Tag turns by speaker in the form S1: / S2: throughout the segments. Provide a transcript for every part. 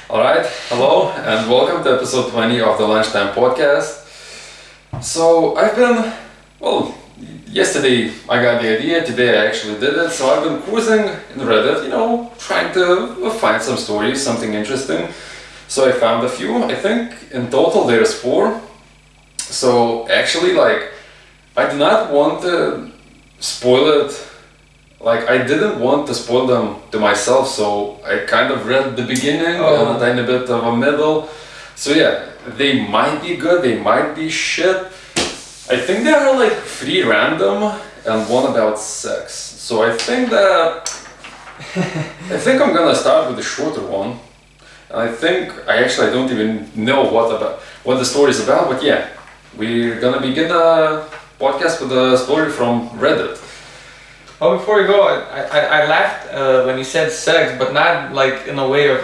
S1: Alright, hello and welcome to episode 20 of the Lunchtime Podcast. So yesterday I got the idea, today I actually did it, so I've been cruising in Reddit, trying to find some stories, something interesting. So I found a few, I think in total there's 4. So actually, I do not want to spoil it. I didn't want to spoil them to myself, so I kind of read the beginning and a tiny bit of a middle. So yeah, they might be good, they might be shit. I think there are 3 random and 1 about sex. So I think I'm gonna start with the shorter one. And I don't even know what the story is about, but yeah, we're gonna begin a podcast with a story from Reddit.
S2: Oh, before you go, I laughed when you said sex, but not in a way of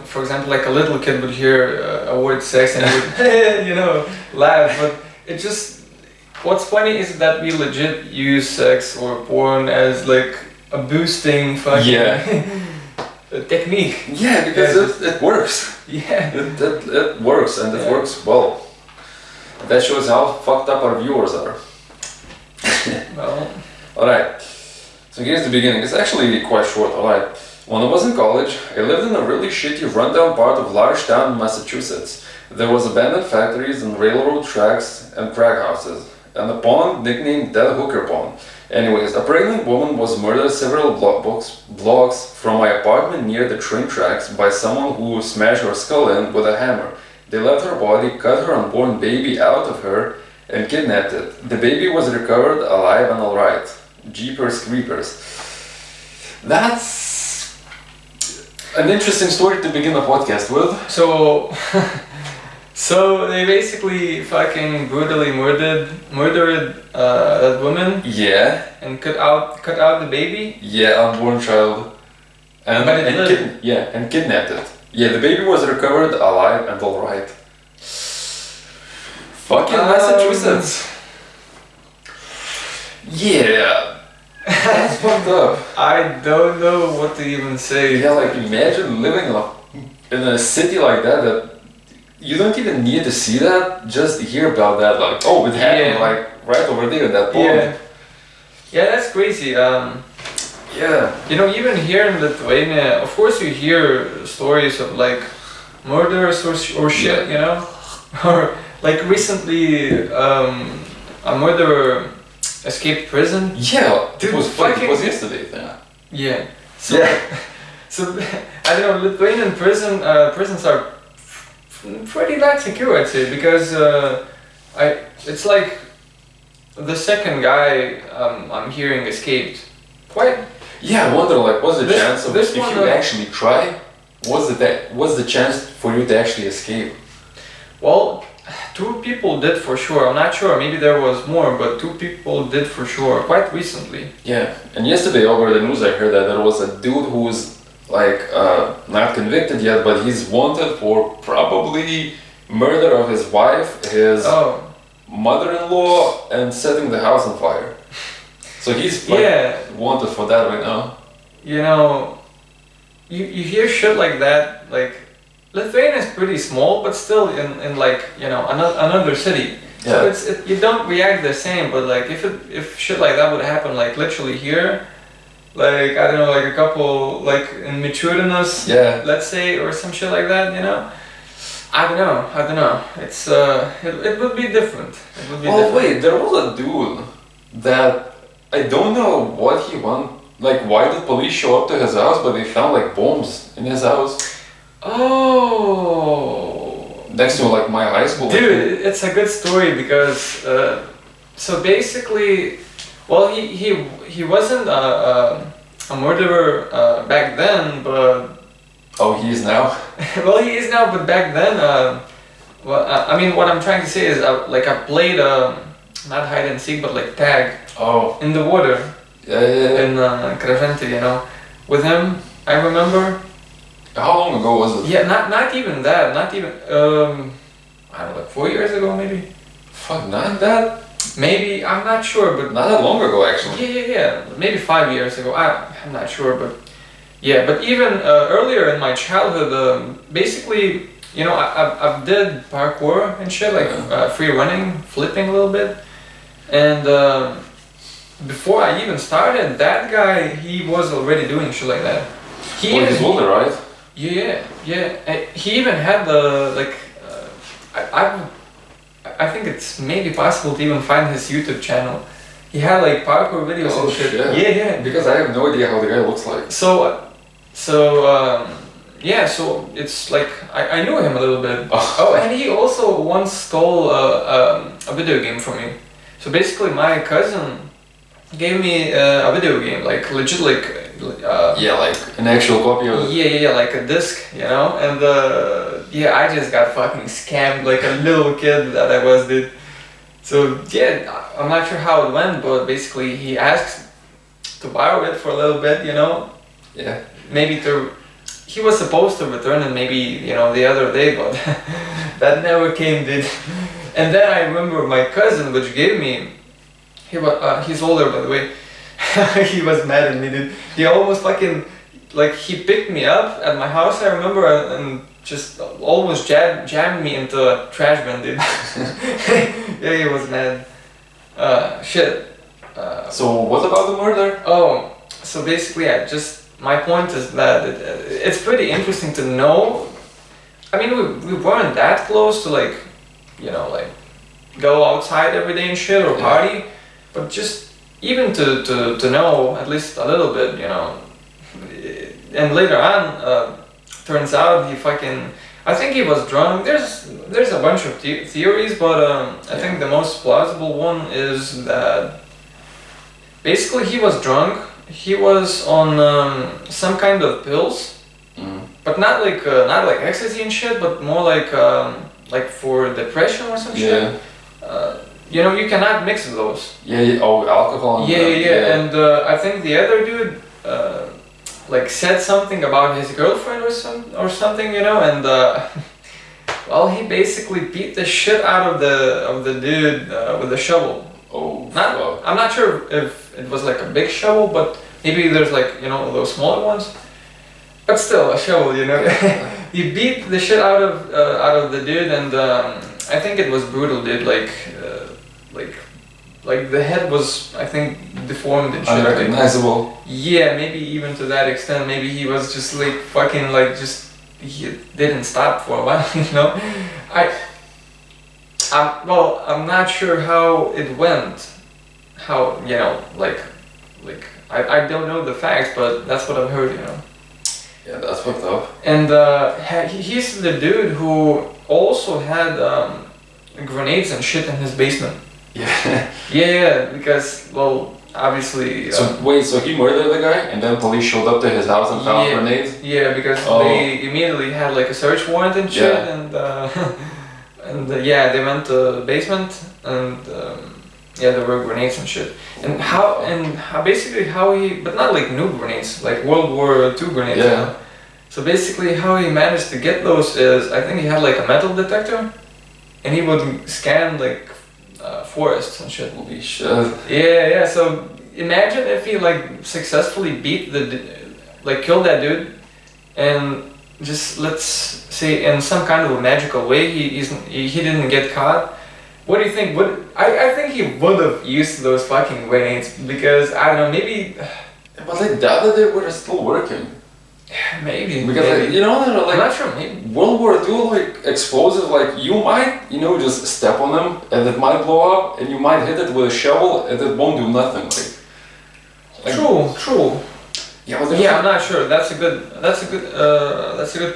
S2: for example, a little kid would hear a word sex and would, laugh. But it just, what's funny is that we legit use sex or porn as a boosting fucking technique.
S1: Yeah, because it works.
S2: Yeah.
S1: It works and it works well. That shows how fucked up our viewers are.
S2: Well.
S1: Alright, so here's the beginning. It's actually quite short, alright. When I was in college, I lived in a really shitty rundown part of large town in Massachusetts. There was abandoned factories and railroad tracks and crack houses, and a pond nicknamed Dead Hooker Pond. Anyways, a pregnant woman was murdered several blocks from my apartment near the train tracks by someone who smashed her skull in with a hammer. They left her body, cut her unborn baby out of her, and kidnapped it. The baby was recovered alive and alright. Jeepers creepers. That's an interesting story to begin a podcast with.
S2: So they basically fucking brutally murdered that woman.
S1: Yeah.
S2: And cut out the baby.
S1: Yeah, unborn child. And kidnapped it. Yeah, the baby was recovered alive and alright. Fucking Massachusetts. Yeah. That's fucked up.
S2: I don't know what to even say.
S1: Yeah, imagine living in a city like that you don't even need to see that, just hear about that, it happened right over there in that pond.
S2: Yeah, that's crazy.
S1: Yeah.
S2: Even here in Lithuania, of course you hear stories of murders or shit, or recently a murderer escaped prison.
S1: Yeah, it was yesterday then.
S2: Yeah. So I don't know, Lithuanian prisons are pretty bad secure, I'd say, because it's the second guy I'm hearing escaped. Quite.
S1: Yeah, I wonder what's the chance of if you actually try? What's the chance for you to actually escape?
S2: Well, 2 people did for sure. I'm not sure. Maybe there was more, but 2 people did for sure. Quite recently.
S1: Yeah, and yesterday over the news I heard that there was a dude who's not convicted yet, but he's wanted for probably murder of his wife, his mother-in-law, and setting the house on fire. So he's wanted for that right now.
S2: You hear shit like that. Lithuania is pretty small, but still in another city.
S1: Yeah.
S2: So you don't react the same. But if shit like that would happen literally here, I don't know, a couple in Michurinus, let's say, or some shit like that, I don't know. It's it would be different.
S1: Wait, there was a dude that I don't know what he want. Why did police show up to his house, but they found bombs in his house?
S2: Oh.
S1: Next to my high school.
S2: Dude, it's a good story because so basically. Well, he wasn't a murderer back then, but...
S1: Oh, he is now?
S2: Well, he is now, but back then, what I'm trying to say is, I played, not hide and seek, but tag.
S1: Oh.
S2: In the water.
S1: Yeah.
S2: In Kravente, with him, I remember.
S1: How long ago was it?
S2: Yeah, not even that, not even, I don't know, 4 years ago, maybe?
S1: Fuck, not that?
S2: Maybe, I'm not sure, but...
S1: Not that long ago, actually.
S2: Yeah. Maybe 5 years ago. I'm not sure, but... Yeah, but even earlier in my childhood, basically, you know, I did parkour and shit, like free running, flipping a little bit, and before I even started, that guy, he was already doing shit like that.
S1: He's older, right?
S2: Yeah, yeah. He even had the like. I think it's maybe possible to even find his YouTube channel. He had like parkour videos and shit. Yeah, yeah.
S1: Because I have no idea how the guy looks like.
S2: Yeah, so it's like I knew him a little bit. Oh, and he also once stole a video game from me. So basically, my cousin gave me a video game, like legit, like
S1: yeah, like an actual copy of it.
S2: Yeah, like a disc, you know. And yeah, I just got fucking scammed like a little kid that I was, dude. So yeah, I'm not sure how it went, but basically he asked to borrow it for a little bit, you know.
S1: Yeah.
S2: Maybe he was supposed to return it maybe, you know, the other day, but that never came, dude. And then I remember my cousin, which gave me, he's older by the way, he was mad at me, dude. He almost fucking, like, he picked me up at my house, I remember, and just almost jammed me into a trash bin, dude. Yeah, he was mad. Shit.
S1: So what about the murder?
S2: Oh, so basically, my point is that it's pretty interesting to know. I mean, we weren't that close to, like, you know, like, go outside every day and shit or party, but just even to know at least a little bit, you know. And later on, turns out I think he was drunk. There's a bunch of theories, but I think the most plausible one is that basically he was drunk. He was on some kind of pills, but not like ecstasy and shit, but more like for depression or some shit. You know, you cannot mix those.
S1: Yeah. Oh, alcohol.
S2: Yeah. And I think the other dude like said something about his girlfriend or something, you know, and well, he basically beat the shit out of the dude with a shovel.
S1: Oh.
S2: I'm not sure if it was like a big shovel, but maybe there's like, you know, those smaller ones. But still, a shovel, you know. He beat the shit out of the dude, and I think it was brutal, dude. Like the head was, I think, deformed and shit.
S1: Unrecognizable.
S2: Yeah, maybe even to that extent. Maybe he was just like fucking like he didn't stop for a while, you know. I'm not sure how it went. How, you know, like I don't know the facts, but that's what I've heard, you know.
S1: Yeah, that's fucked up.
S2: And he's the dude who also had grenades and shit in his basement.
S1: Yeah.
S2: Yeah, because, well, obviously.
S1: So he murdered the guy, and then police showed up to his house and found grenades.
S2: Yeah, because they immediately had like a search warrant and shit, and yeah, they went to the basement, and yeah, there were grenades and shit. And how he, but not like new grenades, like World War II grenades.
S1: Yeah.
S2: You know? So basically, how he managed to get those is, I think he had like a metal detector, and he would scan like forests and shit.
S1: Holy shit.
S2: Yeah. So imagine if he like successfully beat killed that dude, and just, let's say, in some kind of a magical way, he didn't get caught. What do you think? I think he would have used those fucking grenades, because I don't know, maybe.
S1: But I doubt that they were still working.
S2: Maybe.
S1: Because like, you know, like,
S2: I'm not sure. Maybe.
S1: World War II, like, explosive, like, you might, you know, just step on them and it might blow up, and you might hit it with a shovel and it won't do nothing. Like
S2: True.
S1: Yeah,
S2: I'm not sure. That's a good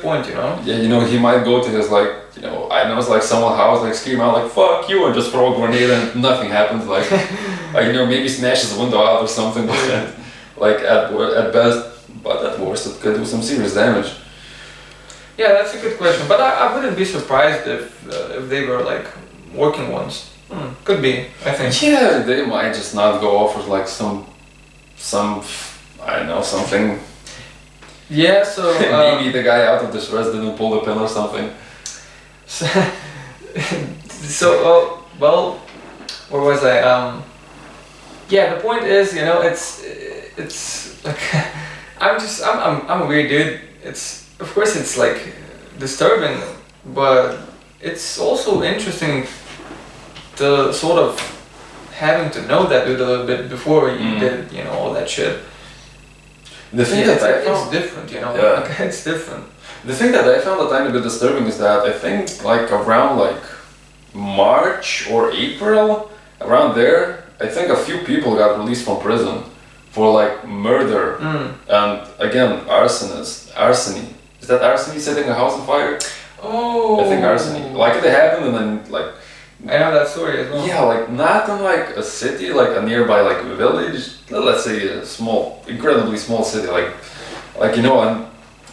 S2: point, you know.
S1: Yeah, you know, he might go to his, like, you know, I know, it's like someone's house, like, scream out like "fuck you" and just throw a grenade and nothing happens. Like, you know, maybe smashes the window out or something. But like at best. But at worst, it could do some serious damage.
S2: Yeah, that's a good question. But I wouldn't be surprised if they were like working ones. Could be, I think.
S1: Yeah, they might just not go off with like some I don't know, something.
S2: Yeah, so
S1: maybe the guy out of the stress didn't pull the pin or something.
S2: Well, where was I? Yeah, the point is, you know, it's like. I'm a weird dude. It's of course it's like disturbing, but it's also interesting to sort of having to know that dude a little bit before you did, you know, all that shit.
S1: The thing
S2: Yeah,
S1: that I
S2: it's
S1: found,
S2: different, you know.
S1: Yeah.
S2: Like, it's different.
S1: the thing that I found a tiny bit disturbing is that I think like around like March or April, around there, I think a few people got released from prison for like murder and again arsony. Is that arsony, setting a house on fire?
S2: Oh.
S1: I think arsony. Like it happened and then like
S2: I know that story as well.
S1: yeah, like not in like a city, like a nearby like village. Let's say a small, incredibly small city, like you know,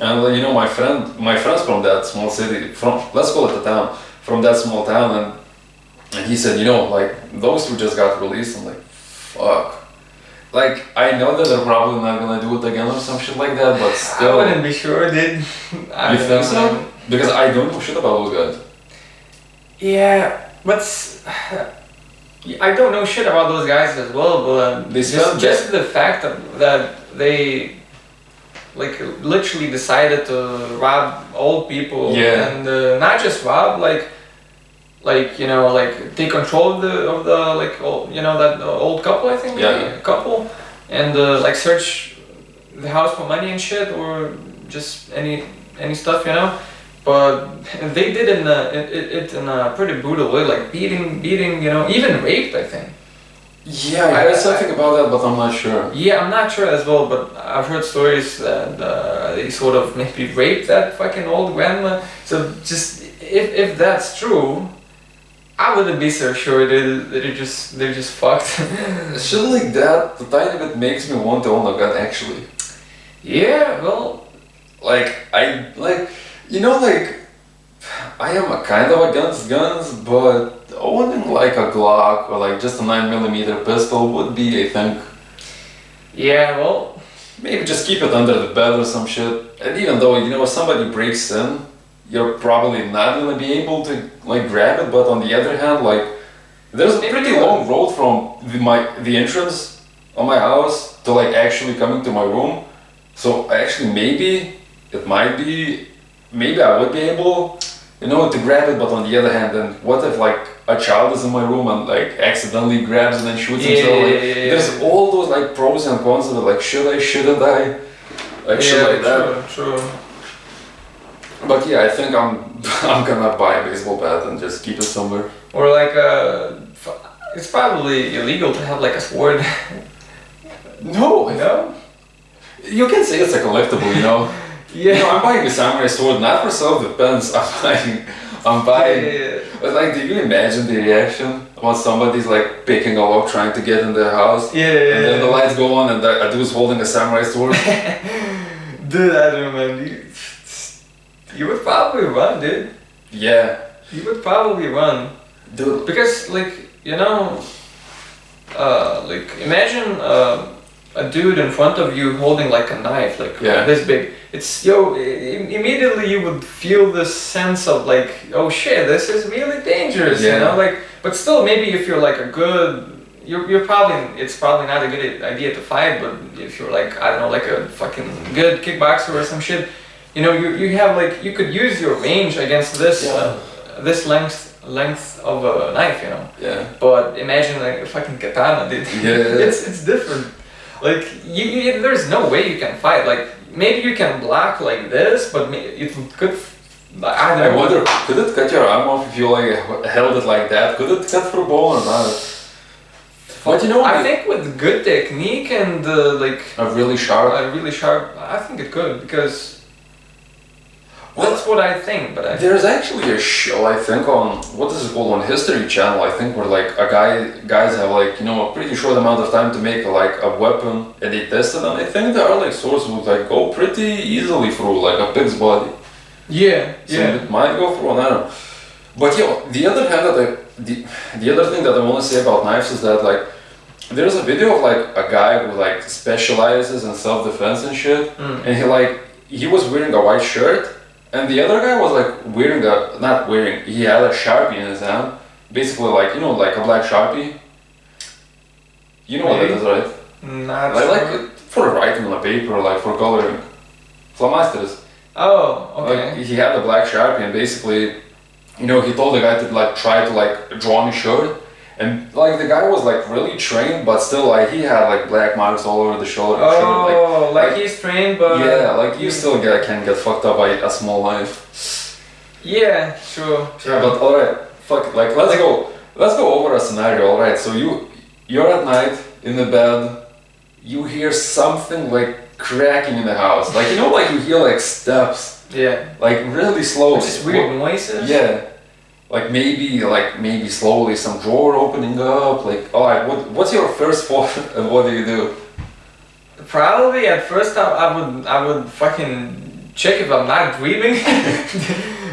S1: and you know my friends from that small city, from let's call it a town, from that small town, and he said, you know, like those two just got released. I'm like, fuck. Like I know that they're probably not gonna do it again or some shit like that, but still.
S2: I wouldn't be sure, dude.
S1: You think so? Because I don't know shit about those guys.
S2: Yeah, but I don't know shit about those guys as well, but
S1: They spent
S2: just the fact that they like literally decided to rob old people
S1: Yeah.
S2: and not just rob, like you know, like take control of the like old, you know, that old couple, I think,
S1: Yeah.
S2: maybe, couple, and like search the house for money and shit, or just any stuff, you know. But they did it in a pretty brutal way, like beating, you know, even raped, I think.
S1: Yeah, I heard something about that, but I'm not sure.
S2: Yeah, I'm not sure as well, but I've heard stories that they sort of maybe raped that fucking old grandma. So just if that's true, I wouldn't be so sure that they're just fucked.
S1: Shit like that, the tiny bit makes me want to own a gun actually.
S2: Yeah, well,
S1: You know, like, I am a kind of against guns, but owning like a Glock or like just a 9mm pistol would be, I think,
S2: yeah, well,
S1: maybe just keep it under the bed or some shit. And even though, you know, if somebody breaks in, you're probably not gonna be able to like grab it, but on the other hand, like, there's a pretty long road from the entrance of my house to like actually coming to my room. So actually maybe I would be able, you know, to grab it, but on the other hand, then what if like a child is in my room and like accidentally grabs and then shoots himself? Like, there's all those like pros and cons of it, like should I, shouldn't I? Like shit like that.
S2: True.
S1: But yeah, I think I'm gonna buy a baseball bat and just keep it somewhere.
S2: Or like it's probably illegal to have like a sword.
S1: No,
S2: No?
S1: you can say it's a collectible, you know.
S2: Yeah.
S1: You know, I'm buying a samurai sword not for self-defense. I'm buying. But like, do you imagine the reaction when somebody's like picking a lock, trying to get in their house?
S2: Yeah.
S1: And then the lights go on, and a dude's holding a samurai sword.
S2: Dude, I don't know, man. You would probably run, dude.
S1: Yeah,
S2: You would probably run.
S1: dude.
S2: Because, like, you know, like, imagine a dude in front of you holding like a knife, like this big. It's, immediately you would feel this sense of like, oh shit, this is really dangerous, you know? Like, but still, maybe if you're like it's probably not a good idea to fight, but if you're like, I don't know, like a fucking good kickboxer or some shit, you know, you have like, you could use your range against this length of a knife, you know?
S1: Yeah.
S2: But imagine like a fucking katana, dude.
S1: Yeah.
S2: It's different. Like, there's no way you can fight. Like, maybe you can block like this, but it could. I
S1: wonder, could it cut your arm off if you like held it like that? Could it cut through bone or not? But you know,
S2: I think with good technique and like
S1: a really sharp,
S2: I think it could, because that's what I think. But
S1: there's actually a show, I think, on what is it called, on History Channel, I think, where like guys have like, you know, a pretty short amount of time to make like a weapon, and they test it, and I think there are like swords who like go pretty easily through like a pig's body. So it might go through, and I don't know. But yeah, the other thing that I want to say about knives is that like, there's a video of like a guy who like specializes in self-defense and shit, and he was wearing a white shirt. And the other guy was like he had a Sharpie in his hand, basically like, you know, like a black Sharpie. You know what that is, right?
S2: Not
S1: Like for writing on a paper, like for coloring. Flomasters.
S2: Oh, okay.
S1: Like, he had the black Sharpie and basically, you know, he told the guy to like try to like draw on his shirt. And like the guy was like really trained, but still like he had like black marks all over the shoulder.
S2: Oh, like he's trained, but
S1: yeah, like you still can get fucked up by a small knife.
S2: Yeah, sure.
S1: Yeah, but all right, fuck it. Like let's go over a scenario. All right, so you're at night in the bed, you hear something like cracking in the house, like you know, like you hear like steps.
S2: Yeah.
S1: Like really slowly.
S2: Just weird noises.
S1: Yeah. Like maybe slowly some drawer opening up. Like, all right, what's your first thought and what do you do?
S2: Probably at first I would fucking check if I'm not dreaming,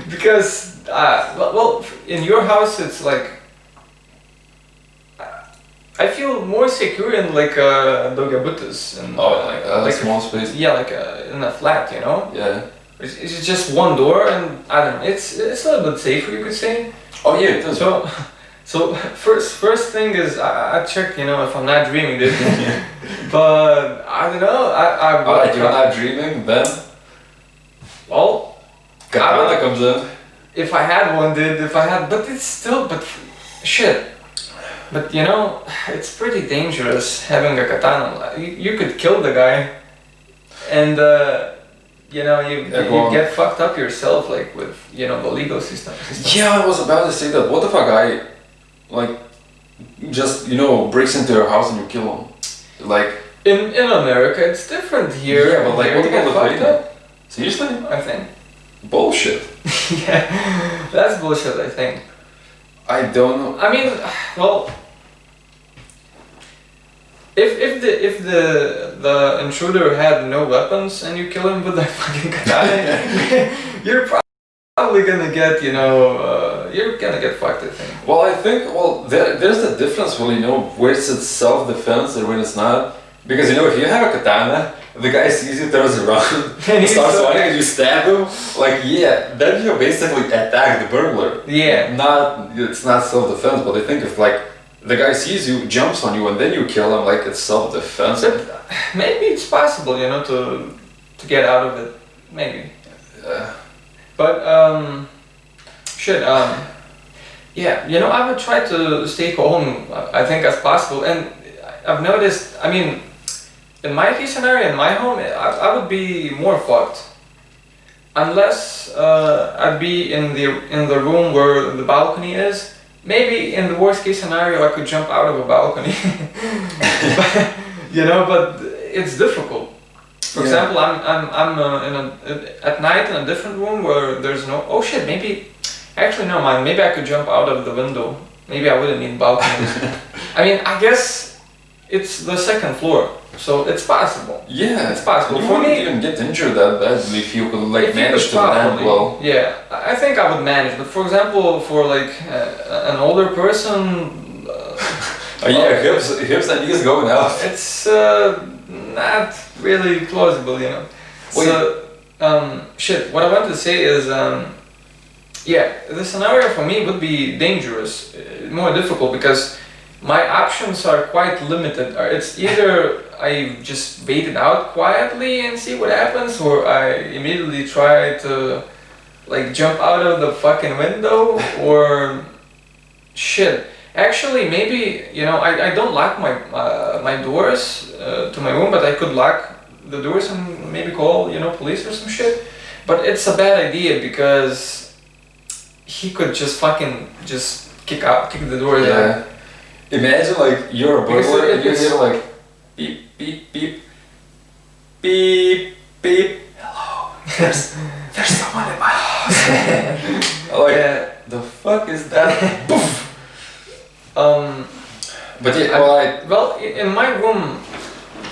S2: because well, in your house it's like I feel more secure in like daugiabutis and
S1: like a
S2: like
S1: small space.
S2: Yeah, like in a flat, you know.
S1: Yeah.
S2: It's just one door, and I don't know. It's a little bit safer, you could say.
S1: Oh yeah, it does.
S2: So first thing is I check, you know, if I'm not dreaming, dude. But I don't know.
S1: Alright, you're not dreaming then?
S2: Well,
S1: Katana comes in.
S2: If I had one, dude. But it's still, shit. But you know, it's pretty dangerous having a katana. You could kill the guy, and you know, you get fucked up yourself, like with, you know, the legal system.
S1: Yeah, I was about to say that. What if a guy, like, just, you know, breaks into your house and you kill him? Like...
S2: In America, it's different here.
S1: Yeah, but like, what about the
S2: fucked up?
S1: Seriously?
S2: I think.
S1: Bullshit.
S2: Yeah, that's bullshit, I think.
S1: I don't know.
S2: I mean, well... If the intruder had no weapons and you kill him with a fucking katana, you're probably gonna get, you know, you're gonna get fucked, I think.
S1: Well, I think, there's a difference, well, you know, where it's self-defense and when it's not. Because, you know, if you have a katana, the guy sees you, turns around, and starts running and you stab him, like, yeah, then you basically attack the burglar.
S2: Yeah.
S1: It's not self-defense, but I think if, like, the guy sees you, jumps on you, and then you kill him, like, it's self-defense.
S2: Maybe it's possible, you know, to get out of it. Maybe. But, shit, yeah, you know, I would try to stay calm, I think, as possible. And I've noticed, I mean, in my case scenario, in my home, I would be more fucked. Unless I'd be in the room where the balcony is. Maybe in the worst case scenario, I could jump out of a balcony. You know, but it's difficult. For example, I'm at night in a different room where there's no. Oh shit! Maybe, actually no, man. Maybe I could jump out of the window. Maybe I wouldn't need balconies. I mean, I guess it's the second floor, so it's possible.
S1: Yeah,
S2: it's possible.
S1: You
S2: For
S1: wouldn't
S2: me,
S1: even get injured that badly if you could like manage to land well.
S2: Yeah, I think I would manage. But for example, for like an older person,
S1: yeah, hips and knees going out.
S2: It's not really plausible, you know.
S1: Well,
S2: so shit. What I want to say is, yeah, the scenario for me would be dangerous, more difficult because my options are quite limited. It's either I just wait it out quietly and see what happens, or I immediately try to like jump out of the fucking window, or shit. Actually, maybe, you know, I don't lock my doors to my room, but I could lock the doors and maybe call, you know, police or some shit. But it's a bad idea because he could just fucking just kick the door down.
S1: Imagine like you're a burglar and you hear like beep beep beep beep beep. Hello, there's someone in my house. Like the fuck is that? Poof. But yeah,
S2: well, in my room,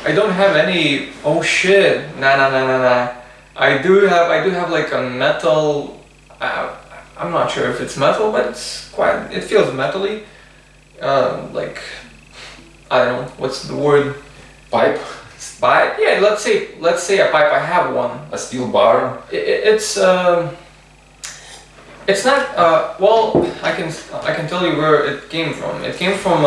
S2: I don't have any. Oh shit! Nah. I do have like a metal. I'm not sure if it's metal, but it feels metally. Like, I don't know, what's the word?
S1: Pipe?
S2: Pipe? Yeah, let's say a pipe. I have one.
S1: A steel bar?
S2: It's not, well, I can tell you where it came from. It came from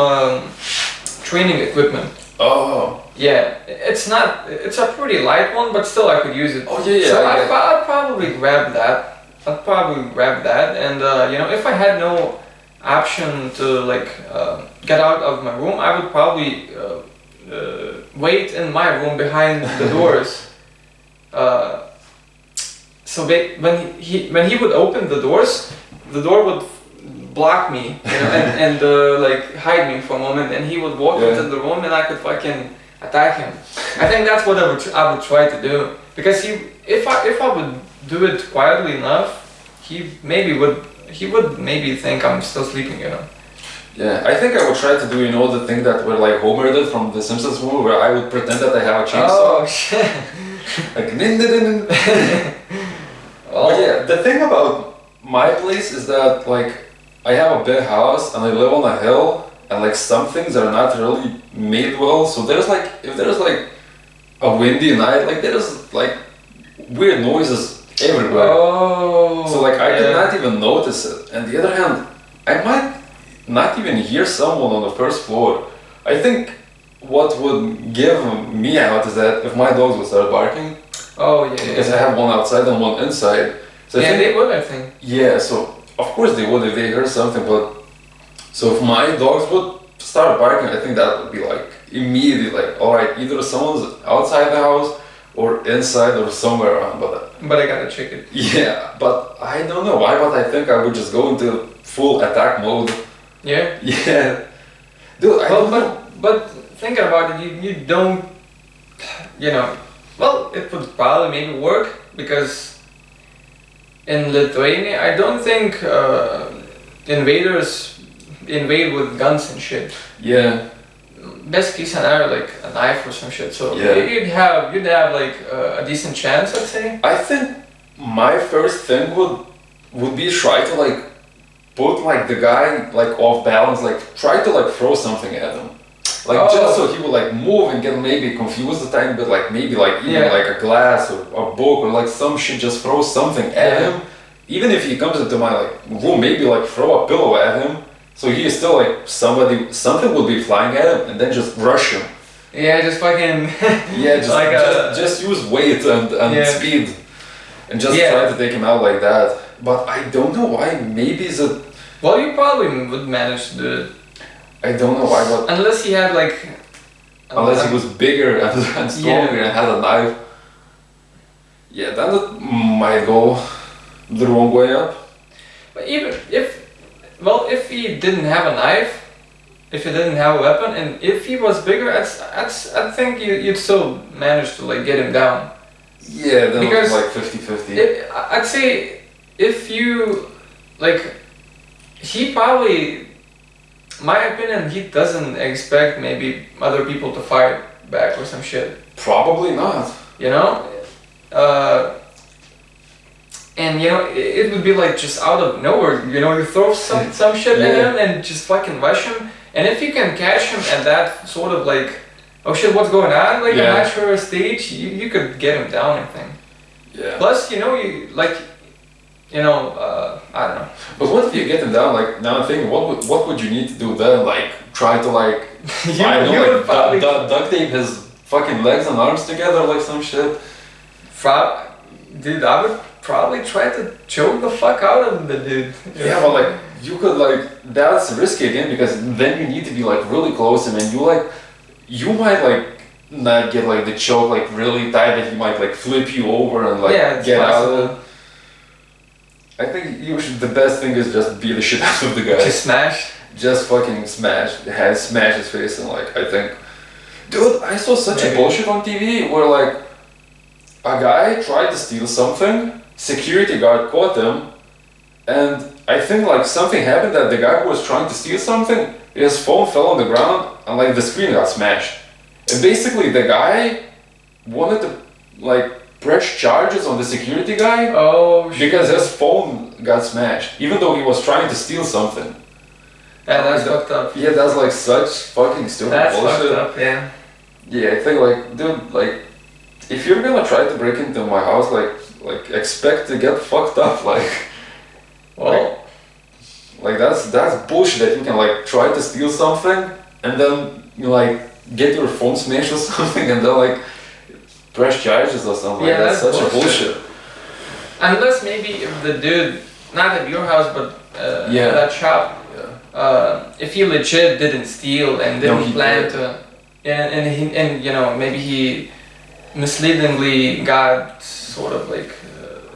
S2: training equipment.
S1: Oh.
S2: Yeah, it's not. It's a pretty light one, but still I could use it.
S1: Oh yeah,
S2: So
S1: I get-
S2: I'd probably grab that. I'd probably grab that, and you know, if I had no option to like get out of my room, I would probably wait in my room behind the doors. So when he would open the doors, the door would block me, you know, and like hide me for a moment, and he would walk
S1: Yeah.
S2: into the room, and I could fucking attack him. I think that's what I would try to do, because if I would do it quietly enough, he would maybe think I'm still sleeping, you know.
S1: Yeah, I think I would try to do, you know, the thing that where like Homer did from the Simpsons movie, where I would pretend that I have a chainsaw.
S2: Oh shit.
S1: Like, nin, nin, nin, nin. But yeah, the thing about my place is that like I have a big house and I live on a hill, and like some things are not really made well. So there's like, if there's like a windy night, like there's like weird noises everywhere.
S2: Oh.
S1: So like I could
S2: yeah.
S1: not even notice it. And the other hand, I might not even hear someone on the first floor. I think what would give me out is that if my dogs would start barking,
S2: Oh yeah.
S1: because I have one outside and one inside. So I
S2: Yeah,
S1: think,
S2: they would, I think.
S1: yeah, so of course they would if they heard something, but so if my dogs would start barking, I think that would be like immediately like, alright, either someone's outside the house or inside or somewhere around,
S2: But I gotta check it.
S1: yeah, but I don't know why, but I think I would just go into full attack mode.
S2: Yeah.
S1: Yeah. Dude, I don't know.
S2: But thinking about it, you don't, you know, well, it would probably maybe work, because in Lithuania, I don't think invaders invade with guns and shit.
S1: Yeah.
S2: Best case scenario, like a knife or some shit. So
S1: Yeah.
S2: you'd have like a decent chance, I'd say.
S1: I think my first thing would be try to like put like the guy like off balance, like try to like throw something at him. Like
S2: Oh.
S1: just so he would like move and get maybe confused a tiny bit, like maybe like even
S2: Yeah.
S1: like a glass or a book or like some shit, just throw something at
S2: Yeah.
S1: him. Even if he comes into my like room, maybe like throw a pillow at him. So he is still like something will be flying at him, and then just rush him.
S2: Yeah, just fucking.
S1: Yeah, just
S2: Like
S1: just use weight and
S2: Yeah.
S1: speed, and just
S2: Yeah.
S1: try to take him out like that. But I don't know why. Maybe it's a
S2: Well, you probably would manage to do it.
S1: I don't know why, but
S2: Unless he had like.
S1: unless he was bigger and stronger and had a knife. Yeah, then it might go the wrong way up.
S2: But even if he didn't have a knife, if he didn't have a weapon, and if he was bigger, I think you'd still manage to like get him down.
S1: Yeah, then
S2: Because
S1: it's like 50-50.
S2: I'd say if you like, he probably, my opinion, he doesn't expect maybe other people to fight back or some shit.
S1: Probably not.
S2: You know, and you know it would be like just out of nowhere. You know, you throw some shit at
S1: Yeah.
S2: him and just fucking rush him. And if you can catch him at that sort of like, oh shit, what's going on? Like
S1: Yeah.
S2: a mature stage, you could get him down, I think.
S1: Yeah.
S2: Plus, you know, I don't know.
S1: But what if you get him down? Like now I'm thinking, what would you need to do then? Like try to like
S2: You-
S1: I don't
S2: you
S1: know,
S2: would
S1: like
S2: probably-
S1: duct tape his fucking legs and arms together like some shit.
S2: Dude, I would probably try to choke the fuck out of the dude.
S1: Yeah, but like you could like that's risky again, because then you need to be like really close to him, and you might like not get like the choke like really tight, that he might like flip you over and like
S2: Yeah, it's
S1: get out
S2: possible.
S1: of it. I think the best thing is just beat the shit out of the guy.
S2: Just smash.
S1: Just fucking smash his face, and like I think, dude, I saw such a
S2: Maybe.
S1: bullshit on TV where like a guy tried to steal something, security guard caught him, and I think like something happened that the guy who was trying to steal something, his phone fell on the ground and like the screen got smashed. And basically the guy wanted to like press charges on the security guy
S2: Oh shit.
S1: because his phone got smashed, even though he was trying to steal something.
S2: Yeah, that's fucked up.
S1: Yeah, that's like such fucking stupid
S2: That's
S1: bullshit.
S2: fucked up, yeah.
S1: Yeah, I think like, dude, like, if you're gonna try to break into my house, like expect to get fucked up, like that's bullshit that you can like try to steal something and then you like get your phone smashed or something and then like press charges or something.
S2: Yeah,
S1: like, that's such
S2: bullshit.
S1: a bullshit.
S2: Unless maybe if the dude, not at your house, but
S1: Yeah.
S2: at that shop,
S1: Yeah.
S2: if he legit didn't steal and didn't
S1: he
S2: plan
S1: did.
S2: to, and you know, maybe he misleadingly got sort of like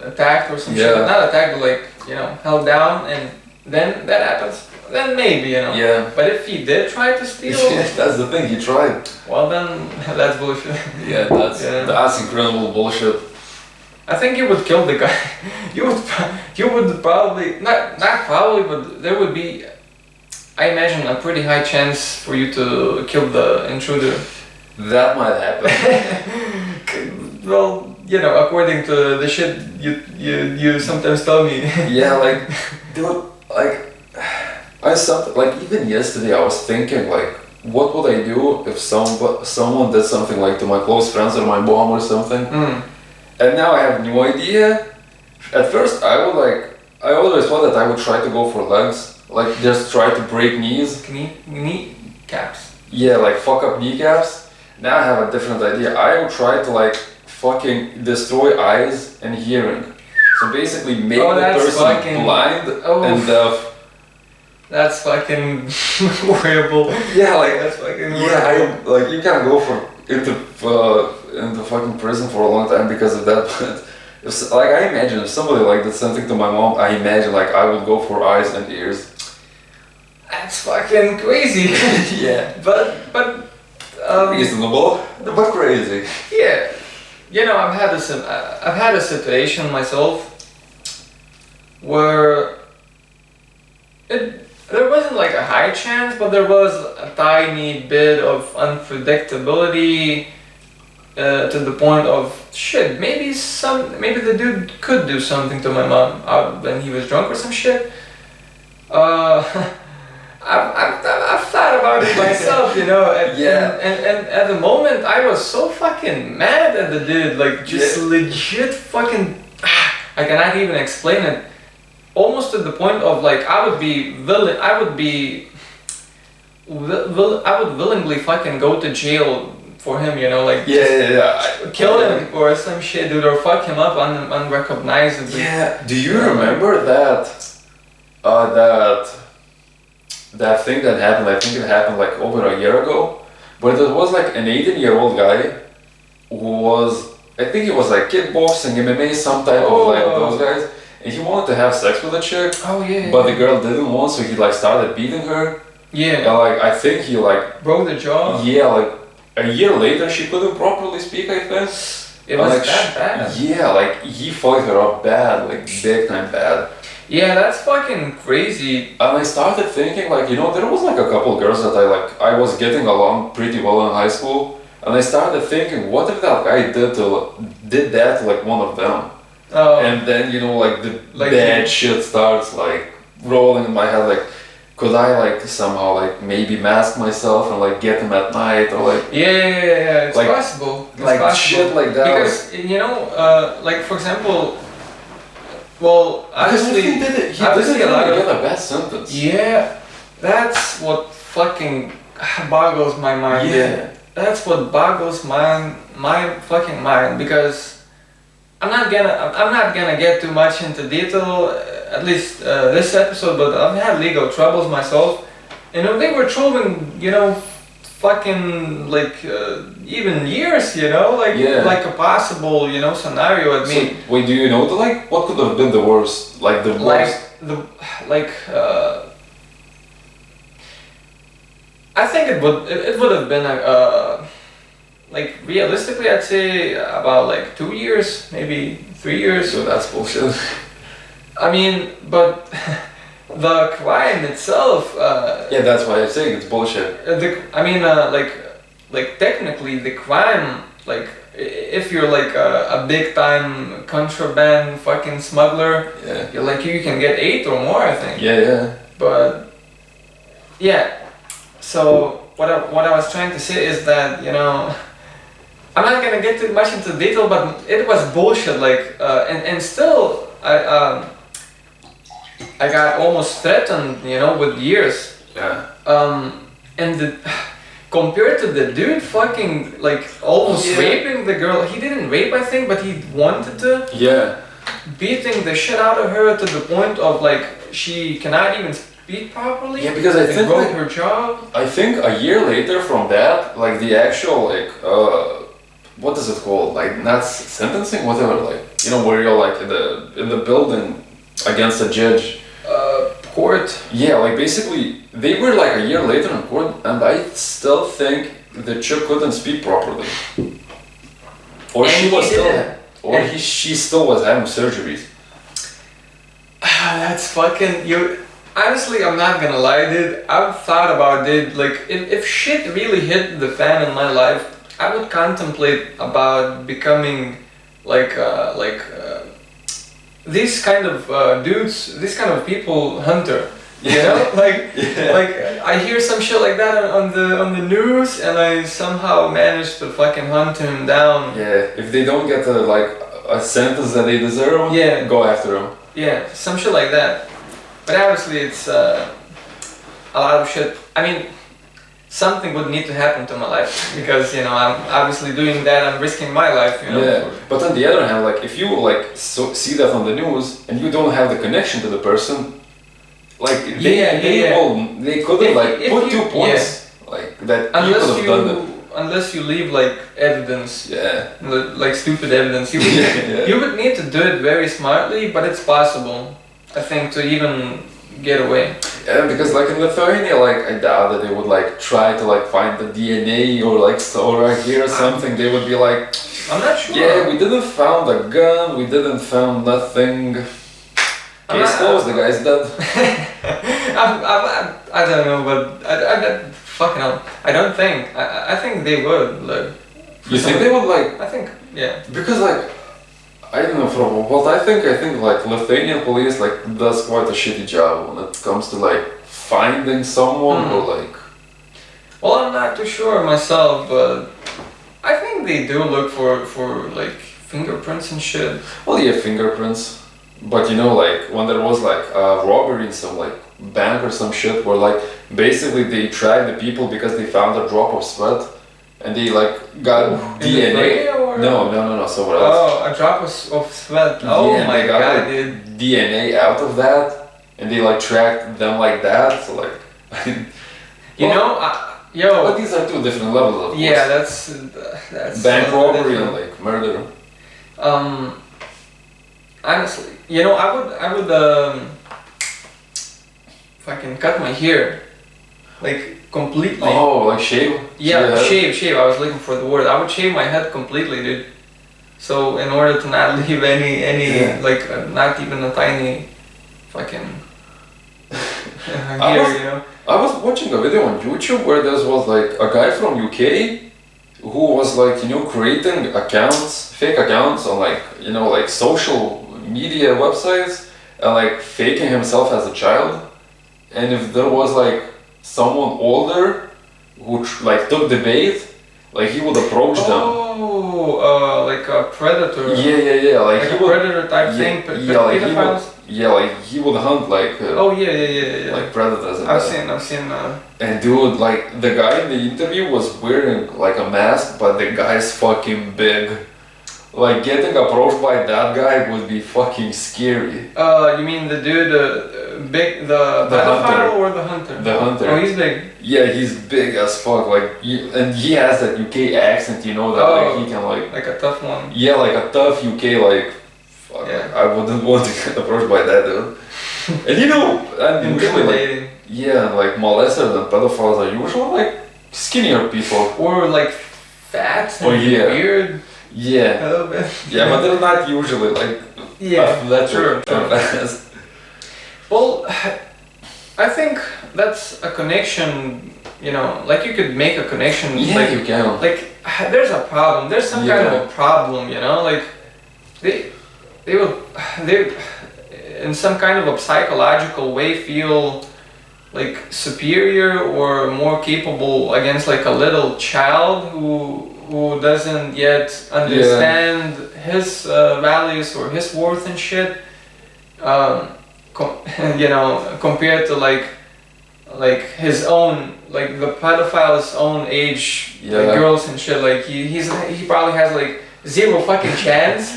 S2: attacked or some shit.
S1: Yeah.
S2: Not attacked, but like, you know, held down, and then that happens. Then maybe, you know.
S1: Yeah.
S2: But if he did try to steal,
S1: That's the thing, he tried.
S2: well then that's bullshit.
S1: Yeah, that's incredible bullshit.
S2: I think you would kill the guy. You would probably not probably, but there would be, I imagine, a pretty high chance for you to kill the intruder.
S1: That might happen.
S2: Well, you know, according to the shit you sometimes tell me.
S1: Yeah, like, dude, like, like even yesterday I was thinking like, what would I do if someone did something like to my close friends or my mom or something? And now I have no idea. At first I always thought that I would try to go for legs, like just try to break knees.
S2: Knee caps.
S1: Yeah, like fuck up kneecaps. Now I have a different idea. I would try to like fucking destroy eyes and hearing. So basically make the person blind and deaf.
S2: That's fucking horrible.
S1: Yeah, like
S2: that's fucking horrible.
S1: yeah, like you can go into fucking prison for a long time because of that. But if, like I imagine if somebody like did something to my mom, I imagine like I would go for eyes and ears.
S2: That's fucking crazy.
S1: Yeah,
S2: but
S1: reasonable, but crazy.
S2: Yeah, you know, I've had a situation myself where there wasn't like a high chance, but there was a tiny bit of unpredictability to the point of shit. Maybe the dude could do something to my mom when he was drunk or some shit. I've thought about it myself, you know. And at the moment, I was so fucking mad at the dude, like just legit fucking. I cannot even explain it. Almost to the point of like I would willingly fucking go to jail for him, you know, like kill him or some shit, dude, or fuck him up unrecognizably.
S1: Yeah. Do you remember that thing that happened? I think it happened like over a year ago, where there was like an 18-year-old guy who was, I think he was like kickboxing, MMA, some type of like those guys. And he wanted to have sex with a chick, but the girl didn't want, so he like started beating her.
S2: Yeah.
S1: And like I think he like
S2: broke the jaw.
S1: Yeah, like a year later she couldn't properly speak, I think.
S2: It was
S1: like,
S2: that bad.
S1: Yeah, like he fucked her up bad, like big time bad.
S2: Yeah, that's fucking crazy.
S1: And I started thinking like, you know, there was like a couple girls that I was getting along pretty well in high school, and I started thinking, what if that guy did that to like one of them? And then, you know, like the bad shit starts like rolling in my head, like could I like somehow like maybe mask myself and like get him at night or like
S2: it's
S1: like,
S2: possible. It's
S1: like
S2: possible.
S1: shit like that.
S2: Because you know, like for example, well, honestly,
S1: he didn't get a bad sentence.
S2: Yeah, that's what fucking boggles my mind.
S1: Yeah,
S2: that's what boggles my fucking mind, because I'm not gonna get too much into detail, at least this episode, but I've had legal troubles myself. You know, they were throwing, you know, fucking like even years, you know, like a possible, you know, scenario at me.
S1: So, wait, do you know like what could have been the worst? Like the worst?
S2: I think it would have been like realistically, I'd say about like 2 years, maybe 3 years.
S1: So that's bullshit.
S2: I mean, but the crime itself.
S1: Yeah, that's why I say it's bullshit.
S2: Like technically, the crime, like if you're like a big time contraband fucking smuggler, you can get 8 or more, I think.
S1: Yeah.
S2: But yeah, so what I was trying to say is that, you know, I'm not gonna get too much into detail, but it was bullshit. Like, and still, I got almost threatened, you know, with years.
S1: Yeah.
S2: And compared to the dude fucking like almost
S1: Yeah.
S2: raping the girl. He didn't rape, I think, but he wanted to.
S1: Yeah.
S2: Beating the shit out of her to the point of like she cannot even speak properly.
S1: Yeah, because I
S2: They
S1: think,
S2: broke
S1: like-
S2: her jaw.
S1: I think a year later from that, like the actual like what is it called? Like not sentencing, whatever. Like you know where you're like in the building against a judge.
S2: Court.
S1: Yeah, like basically they were like a year later in court, and I still think the chick couldn't speak properly, or
S2: And
S1: she
S2: he
S1: was still,
S2: didn't.
S1: or she still was having surgeries.
S2: That's fucking you. Honestly, I'm not gonna lie, dude. I've thought about it. Like, if shit really hit the fan in my life, I would contemplate about becoming like these kind of dudes, these kind of people hunter. You know, like like I hear some shit like that on the news, and I somehow manage to fucking hunt him down.
S1: Yeah, if they don't get a sentence that they deserve,
S2: Yeah.
S1: go after them.
S2: Yeah, some shit like that. But obviously, it's a lot of shit. I mean, something would need to happen to my life because you know I'm obviously doing that. I'm risking my life. You know.
S1: Yeah, but on the other hand, like if you like see that on the news and you don't have the connection to the person, like they couldn't
S2: If-
S1: like
S2: if
S1: put
S2: you-
S1: 2 points like that you could have done it.
S2: Unless you leave like evidence,
S1: Yeah.
S2: like stupid evidence, you would,
S1: Yeah.
S2: you would need to do it very smartly. But it's possible, I think, to even get away.
S1: Yeah, because like in Lithuania, like I doubt that they would like try to like find the DNA or like or right here or something. They would be like,
S2: I'm not sure.
S1: yeah, we didn't found a gun, we didn't found nothing. Case closed, the guy's dead.
S2: I don't know, but I fucking hell. I don't think. I think they would. Like,
S1: You think they would like?
S2: I think, yeah.
S1: Because like, I don't know, from what I think like Lithuanian police like does quite a shitty job when it comes to like finding someone or like.
S2: Well, I'm not too sure myself, but I think they do look for like fingerprints and shit.
S1: Well, yeah, fingerprints. But you know, like when there was like a robbery in some like bank or some shit, where like basically they tracked the people because they found a drop of sweat, and they like got DNA.
S2: Lithuania or?
S1: No, somewhere else.
S2: Oh, a drop of sweat. Oh
S1: Yeah,
S2: my
S1: they got
S2: god,
S1: like,
S2: dude.
S1: DNA out of that, and they like tracked them like that. So like,
S2: You
S1: well,
S2: know,
S1: but
S2: yo.
S1: these are two different levels of
S2: Yeah,
S1: course.
S2: that's
S1: Bank robbery
S2: different.
S1: and like murder.
S2: Honestly, you know, I would fucking cut my hair, like completely.
S1: Oh, like shave?
S2: Yeah, shave. I was looking for the word. I would shave my head completely, dude. So in order to not leave any
S1: Yeah.
S2: like not even a tiny fucking
S1: I
S2: hair,
S1: was-
S2: you know.
S1: I was watching a video on YouTube where there was like a guy from UK who was like, you know, creating accounts, fake accounts on like, you know, like social media websites and like faking himself as a child. And if there was like someone older who like took the bait, like he would approach them.
S2: Oh, like a predator.
S1: Yeah. Like
S2: Like
S1: he
S2: a
S1: would.
S2: predator type thing.
S1: Yeah, like he would.
S2: Pedophiles.
S1: Yeah, like he would hunt like.
S2: Oh yeah.
S1: Like predators. And
S2: I've
S1: that.
S2: seen.
S1: And dude, like the guy in the interview was wearing like a mask, but the guy's fucking big. Like getting approached by that guy would be fucking scary.
S2: You mean the dude, big, the pedophile
S1: hunter.
S2: or the hunter?
S1: The hunter.
S2: Oh, he's big.
S1: Yeah, he's big as fuck. Like, and he has that UK accent. You know that like
S2: Oh.
S1: he can like.
S2: Like a tough one.
S1: Yeah, like a tough UK like. Fuck,
S2: Yeah.
S1: like, I wouldn't want to get approached by that dude. And you know, and usually like.
S2: Intimidating.
S1: Yeah, like molesters and pedophiles are usually like skinnier people.
S2: Or like fat and
S1: Oh, yeah.
S2: weird.
S1: Yeah.
S2: A little bit.
S1: Yeah, but they're not usually like
S2: Yeah.
S1: athletic
S2: True.
S1: or fast.
S2: Well, I think that's a connection. You know, like you could make a connection.
S1: Yeah,
S2: like,
S1: you can.
S2: like there's a problem. There's some kind of
S1: Yeah.
S2: a problem. You know, like they in some kind of a psychological way feel like superior or more capable against like a little child who doesn't yet understand his values or his worth and shit. You know, compared to like his own, like the pedophile's own age, like
S1: Yeah.
S2: girls and shit. Like he probably has like zero fucking chance.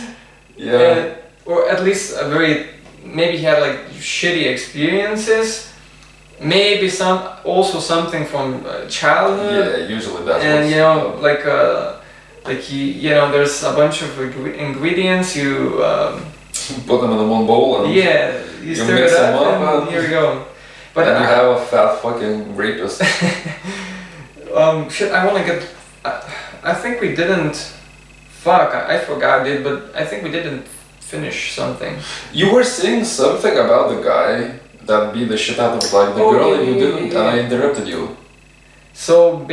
S1: Yeah.
S2: Or at least a very, maybe he had like shitty experiences. Maybe also something from childhood.
S1: Yeah, usually that's
S2: And
S1: what's
S2: you know, like he, you know, there's a bunch of ingredients. You
S1: put them in one bowl and
S2: yeah, you stir
S1: mix
S2: it
S1: them
S2: up,
S1: up
S2: and here we go. But
S1: then you have a fat fucking rapist.
S2: shit, I wanna get. I think we didn't. Fuck, I forgot, dude. But I think we didn't finish something.
S1: You were saying something about the guy that beat the shit out of like the girl and you didn't, and I interrupted you.
S2: So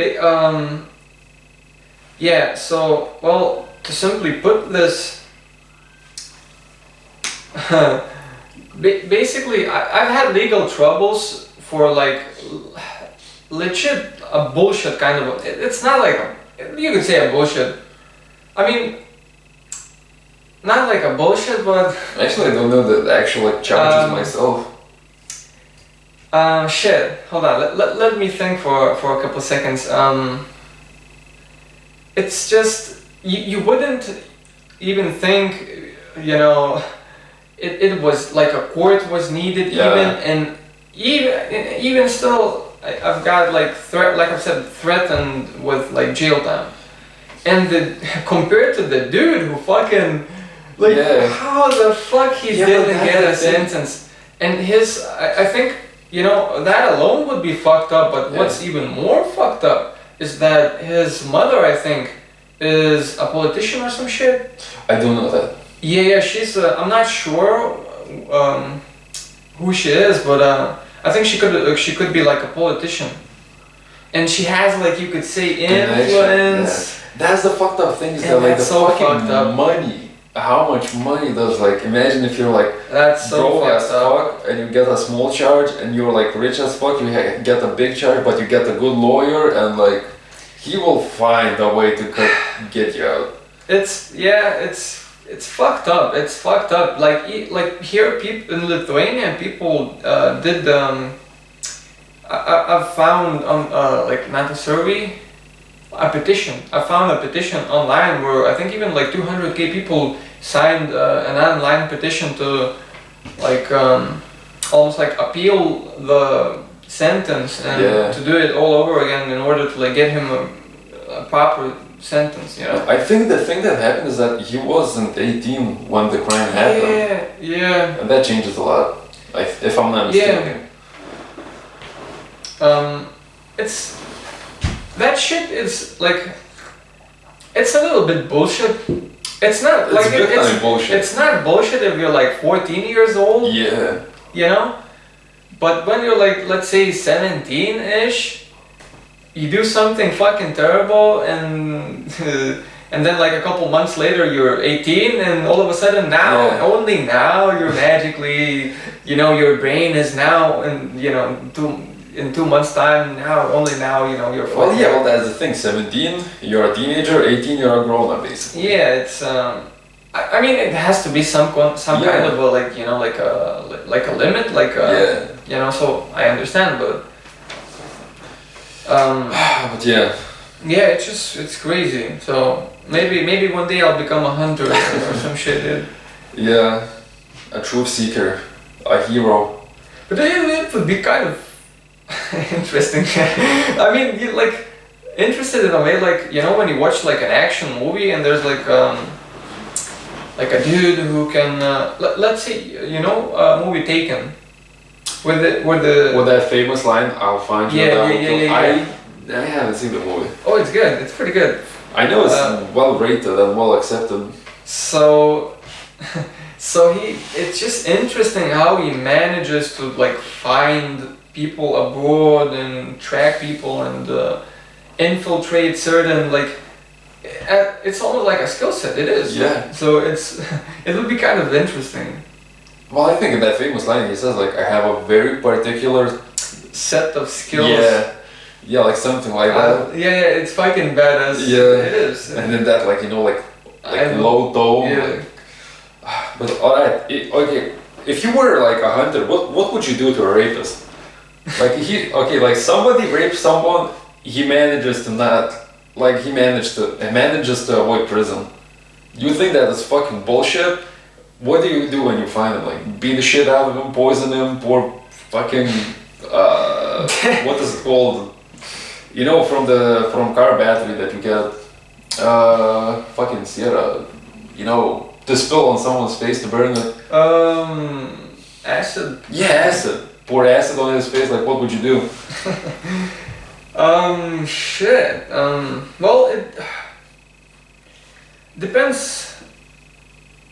S2: yeah. So well, to simply put this. Basically, I've had legal troubles for like legit a bullshit kind of. It's not like you could say a bullshit. I mean, not like a bullshit, but
S1: Actually, I don't know the actual like challenges myself.
S2: shit. Hold on. Let me think for a couple seconds. It's just you wouldn't even think, you know. It was like a court was needed,
S1: Yeah.
S2: even still I've got like like I said, threatened with like jail time, and compared to the dude who fucking like
S1: Yeah.
S2: how the fuck he
S1: Yeah,
S2: didn't
S1: but
S2: get a
S1: that's the thing.
S2: sentence, and I think, you know, that alone would be fucked up, but
S1: Yeah.
S2: what's even more fucked up is that his mother, I think, is a politician or some shit.
S1: I don't know that.
S2: Yeah, she's. I'm not sure who she is, but I think she could be like a politician, and she has, like, you could say, influence.
S1: Yeah. That's the fucked up thing is
S2: And
S1: that like the
S2: that's so
S1: fucking
S2: fucked up.
S1: money. How much money does like imagine if you're like
S2: That's so
S1: broke as
S2: fucked up.
S1: fuck and you get a small charge and you're like rich as fuck, you get a big charge but you get a good lawyer and like he will find a way to get you out.
S2: It's fucked up. It's fucked up. Like here, people in Lithuania, people did. I've found on like not a survey, a petition. I found a petition online where I think even like 200k people signed an online petition to like almost like appeal the sentence and
S1: Yeah.
S2: to do it all over again in order to like get him a proper sentence, you know.
S1: I think the thing that happened is that he wasn't 18 when the crime happened.
S2: Yeah.
S1: And that changes a lot, if I'm not mistaken.
S2: It's that shit is like, it's a little bit bullshit. It's not like
S1: It's bullshit.
S2: It's not bullshit if you're like 14 years old,
S1: Yeah.
S2: you know. But when you're like, let's say 17-ish, you do something fucking terrible, and and then like a couple months later you're 18, and all of a sudden now,
S1: Yeah.
S2: only now you're magically, you know, your brain is now, and you know, in 2 months time now, only now, you know, you're
S1: Well,
S2: fucking.
S1: yeah, well, that's the thing. 17, you're a teenager. 18, you're a grown-up, basically.
S2: Yeah, it's I mean, it has to be some
S1: Yeah.
S2: kind of a, like, you know, like a limit, like
S1: Yeah.
S2: you know. So I understand, but
S1: But yeah.
S2: yeah, it's crazy. So maybe one day I'll become a hunter or some shit, dude.
S1: Yeah. A truth seeker. A hero.
S2: But it would be kind of interesting. I mean, you like interested in a way, like, you know, when you watch like an action movie and there's like a dude who can let's say, you know, movie Taken, where the
S1: With that famous line, I'll find you.
S2: Yeah,
S1: and I will
S2: yeah.
S1: kill-" I haven't seen the movie.
S2: oh, it's good, it's pretty good.
S1: I know it's well rated and well accepted.
S2: So so it's just interesting how he manages to like find people abroad and track people and infiltrate certain, like, it's almost like a skill set. It is.
S1: Yeah.
S2: So it would be kind of interesting.
S1: Well, I think in that famous line he says like, I have a very particular
S2: Set of skills.
S1: Yeah, like something like that.
S2: Yeah, it's fucking badass.
S1: Yeah.
S2: It is.
S1: And then that, like, you know, like
S2: I know.
S1: low tone.
S2: Yeah.
S1: Like, but alright, okay. If you were like a hunter, what would you do to a rapist? Like somebody rapes someone, he manages to not, like he manages to avoid prison. You think that is fucking bullshit? What do you do when you find him? Like beat the shit out of him, poison him, pour fucking what is it called? You know, from car battery that you get fucking Sierra, you know, to spill on someone's face to burn it.
S2: Acid.
S1: Yeah, acid. Pour acid on his face, like what would you do?
S2: Shit. Well, it depends.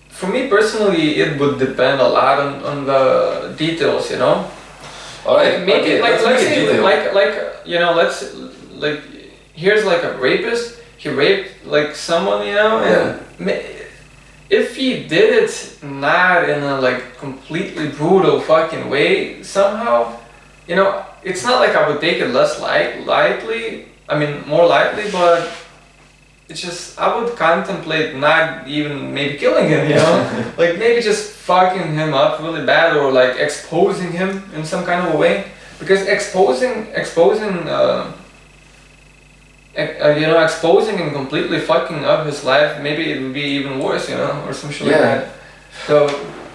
S2: For me personally, it would depend a lot on the details, you know.
S1: Alright,
S2: Like maybe
S1: okay,
S2: let's say
S1: detail.
S2: like you know, let's like here's like a rapist. He raped like someone, you know, and if he did it not in a like completely brutal fucking way somehow, you know, it's not like I would take it less lightly. I mean, more lightly, but it's just I would contemplate not even maybe killing him, you know, like maybe just fucking him up really bad or like exposing him in some kind of a way, because exposing you know, exposing and completely fucking up his life, maybe it would be even worse, you know, or some shit like that. So,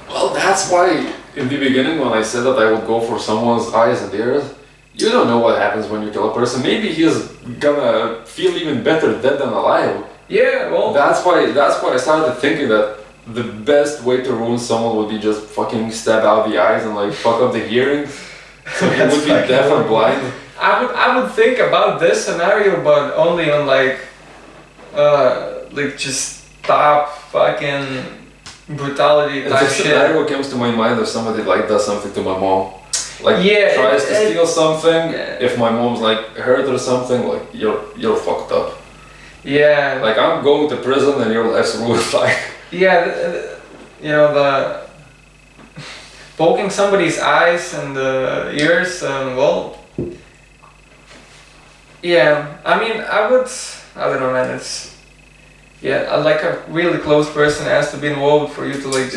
S1: well, that's why in the beginning when I said that I would go for someone's eyes and ears, you don't know what happens when you kill a person. Maybe he's gonna feel even better dead than alive.
S2: yeah, well,
S1: That's why I started thinking that the best way to ruin someone would be just fucking stab out the eyes and like fuck up the hearing. So he would be deaf and blind.
S2: I would think about this scenario, but only on like just stop fucking brutality type
S1: This
S2: shit.
S1: scenario comes to my mind if somebody like does something to my mom. Like
S2: Yeah,
S1: tries to steal something.
S2: yeah.
S1: If my mom's like hurt or something, like you're fucked up.
S2: Yeah,
S1: Like I'm going to prison and your life's ruined. Like
S2: yeah, you know, the poking somebody's eyes and the ears, well, yeah. I mean, I don't know, man. It's like a really close person has to be involved for you to like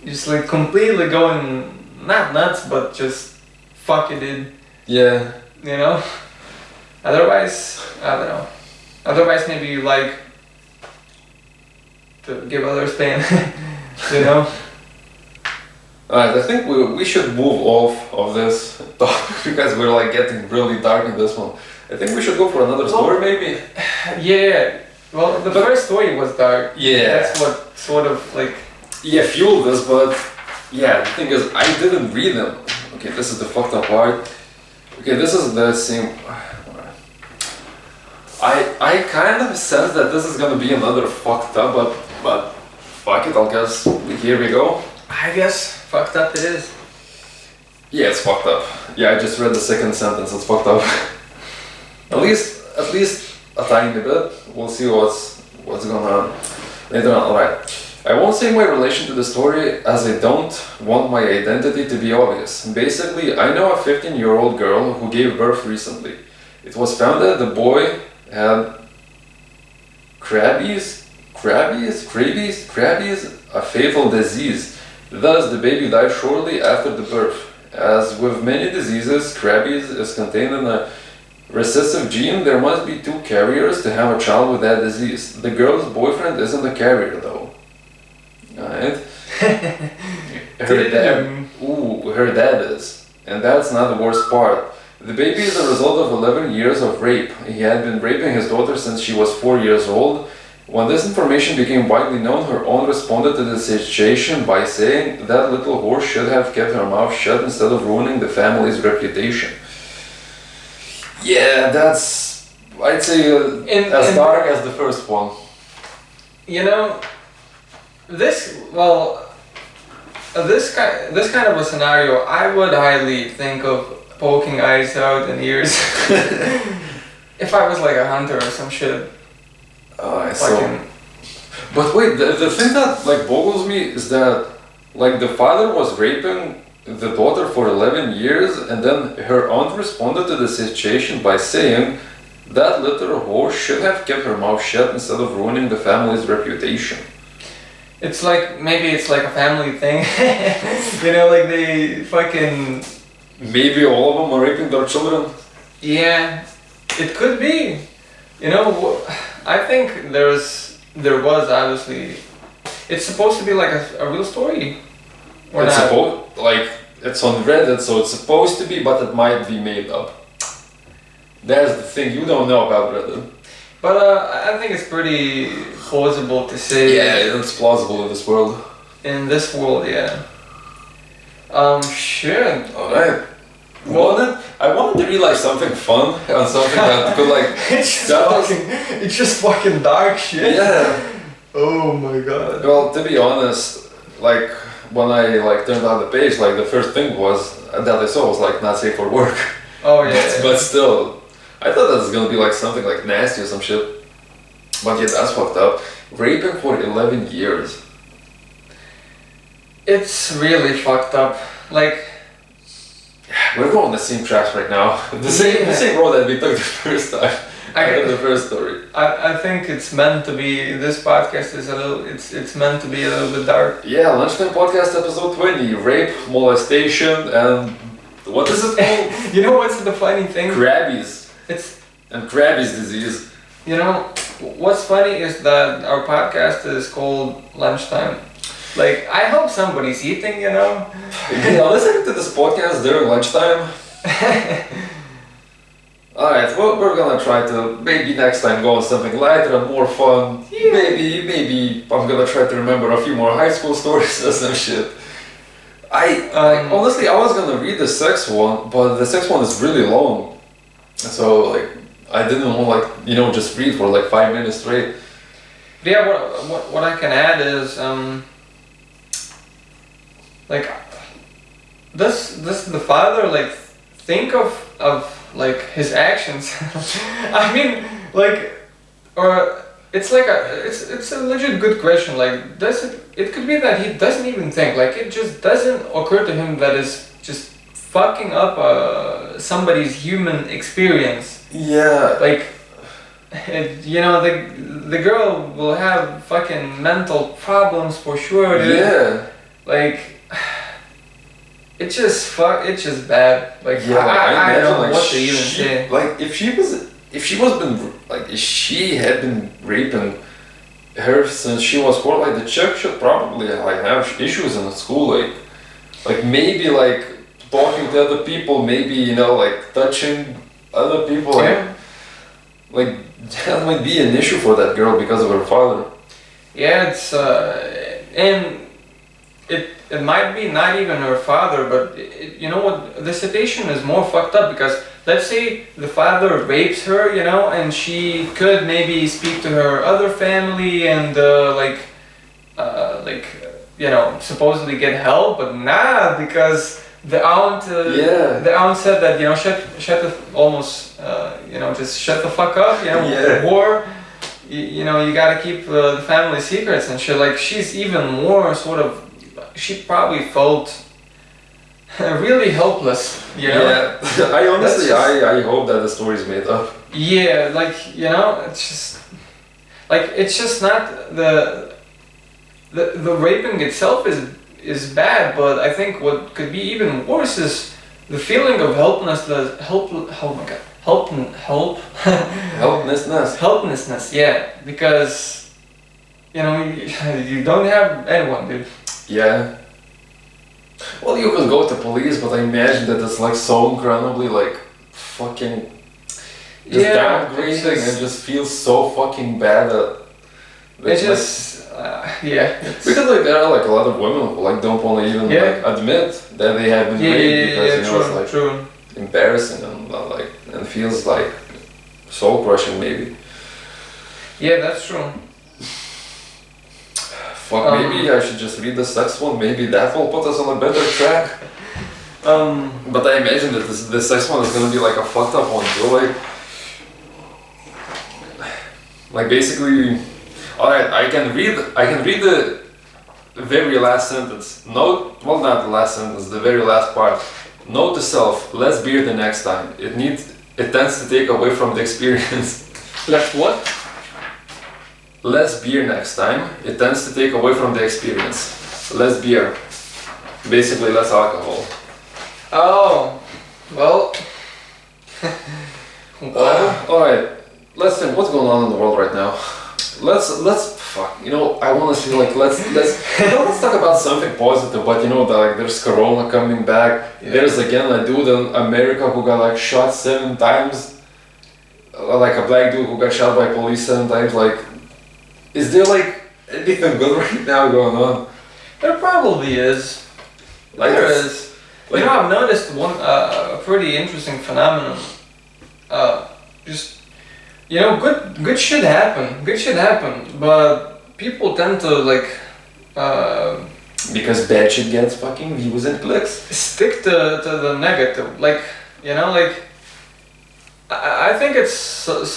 S2: just like completely going not nuts, but just fuck it in.
S1: yeah.
S2: You know. Otherwise, I don't know. Otherwise, maybe you like to give others pain. You know.
S1: Alright, I think we should move off of this topic because we're like getting really dark in this one. I think we should go for another story maybe.
S2: Yeah. Well, the first story was dark.
S1: Yeah.
S2: That's what sort of like.
S1: Yeah, fueled this, but yeah, the thing is I didn't read them. Okay, this is the fucked up part. Okay, this is the same. I kind of sense that this is gonna be another fucked up, but fuck it, I guess here we go.
S2: I guess fucked up it is.
S1: Yeah, it's fucked up. Yeah, I just read the second sentence. It's fucked up. at least a tiny bit. We'll see what's going on later on. Alright. I won't say my relation to the story as I don't want my identity to be obvious. Basically, I know a 15-year-old girl who gave birth recently. It was found that the boy had crabbies, a fatal disease. Thus, the baby died shortly after the birth. As with many diseases, crabbies is contained in a recessive gene. There must be two carriers to have a child with that disease. The girl's boyfriend isn't a carrier though. Alright? Her dad is. And that's not the worst part. The baby is the result of 11 years of rape. He had been raping his daughter since she was 4 years old. When this information became widely known, her own responded to the situation by saying that little whore should have kept her mouth shut instead of ruining the family's reputation. Yeah, that's, I'd say, as dark as the first one.
S2: You know, this kind of a scenario, I would highly think of poking eyes out and ears. If I was like a hunter or some shit.
S1: But wait, the thing that like boggles me is that like the father was raping the daughter for 11 years and then her aunt responded to the situation by saying that little whore should have kept her mouth shut instead of ruining the family's reputation.
S2: It's like, maybe it's like a family thing. You know, like they fucking
S1: maybe all of them are raping their children.
S2: Yeah, it could be. You know, I think there was obviously. It's supposed to be like a real story. Or
S1: It's
S2: not?
S1: supposed like it's on Reddit, so it's supposed to be, but it might be made up. That's the thing, you don't know about Reddit.
S2: But I think it's pretty plausible to say.
S1: Yeah, it's plausible in this world.
S2: In this world, yeah. Shit.
S1: Alright. I wanted to read like something fun and something that could like.
S2: It's just fucking dark shit.
S1: Yeah.
S2: Oh my god.
S1: Well, to be honest, like when I like turned on the page, like the first thing was that I saw was like not safe for work.
S2: Oh yeah.
S1: But still, I thought that was gonna be like something like nasty or some shit. But yeah, that's fucked up. Raping for 11 years.
S2: It's really fucked up. Like,
S1: we're going the same tracks right now. The same road that we took the first time. I got the first story.
S2: I think it's meant to be. This podcast is a little. It's meant to be a little bit dark.
S1: Yeah, Lunchtime Podcast episode 20. Rape, molestation, and what is it called?
S2: You know what's the funny thing?
S1: Crabbies.
S2: It's
S1: and Crabbies disease.
S2: You know, what's funny is that our podcast is called Lunchtime. Like, I hope somebody's eating, you know?
S1: Yeah, listening to this podcast during lunchtime. Alright, well, we're gonna try to maybe next time go on something lighter and more fun. Yeah. Maybe I'm gonna try to remember a few more high school stories or some shit. Honestly, I was gonna read the sex one, but the sex one is really long. So, like, I didn't want just read for like 5 minutes straight.
S2: Yeah, what I can add is, like, does the father like think of like his actions? I mean, like, or it's like it's a legit good question. Like, it could be that he doesn't even think, like, it just doesn't occur to him that is just fucking up somebody's human experience.
S1: Yeah.
S2: Like, you know, the girl will have fucking mental problems for sure, dude.
S1: Yeah.
S2: Like, it's just bad. Like,
S1: yeah,
S2: I don't know
S1: like
S2: what to even say.
S1: Like, if she had been raping her since she was 4, like, the chick should probably like have issues in school, like maybe like talking to other people, maybe like touching other people, like that might be an issue for that girl because of her father.
S2: Yeah, it's and it might be not even her father, but you know what, the situation is more fucked up because let's say the father rapes her, you know, and she could maybe speak to her other family and you know, supposedly get help, but nah, because the aunt said that, you know, just shut the fuck up, you know, or you know, you gotta keep the family secrets and shit. Like, she's even more sort of, she probably felt really helpless, you know?
S1: Yeah, I honestly, I hope that the story's made up.
S2: Yeah, like, you know, it's just not the raping itself is bad, but I think what could be even worse is the feeling of helplessness, helplessness, yeah, because, you know, you don't have anyone, dude.
S1: Yeah. Well, you could go to police, but I imagine that it's like so incredibly like fucking downgrading and just feels so fucking bad that
S2: it's just
S1: because like there are like a lot of women who like don't want to even like admit that they have been raped because you know it's like embarrassing and feels like soul crushing maybe.
S2: Yeah, that's true.
S1: Fuck, maybe I should just read the sex one. Maybe that will put us on a better track. But I imagine that the sex one is gonna be like a fucked up one too. Like basically, alright, I can read the very last sentence. Note, well, not the last sentence, the very last part. Note to self: less beer the next time. It tends to take away from the experience.
S2: Less what?
S1: Less beer next time. It tends to take away from the experience. Less beer. Basically less alcohol.
S2: Oh,
S1: want to see like let's talk about something positive. But like there's Corona coming back.
S2: Yeah.
S1: There's again a dude in America who got like shot 7 times. Like a black dude who got shot by police 7 times. Like, is there like anything good right now going on?
S2: There probably is.
S1: Like
S2: There
S1: it's-
S2: is. I've noticed one a pretty interesting phenomenon. Just good shit happen. Good shit happen, but people tend to like
S1: Because bad shit gets fucking views and clicks.
S2: stick to the negative. Like I think it's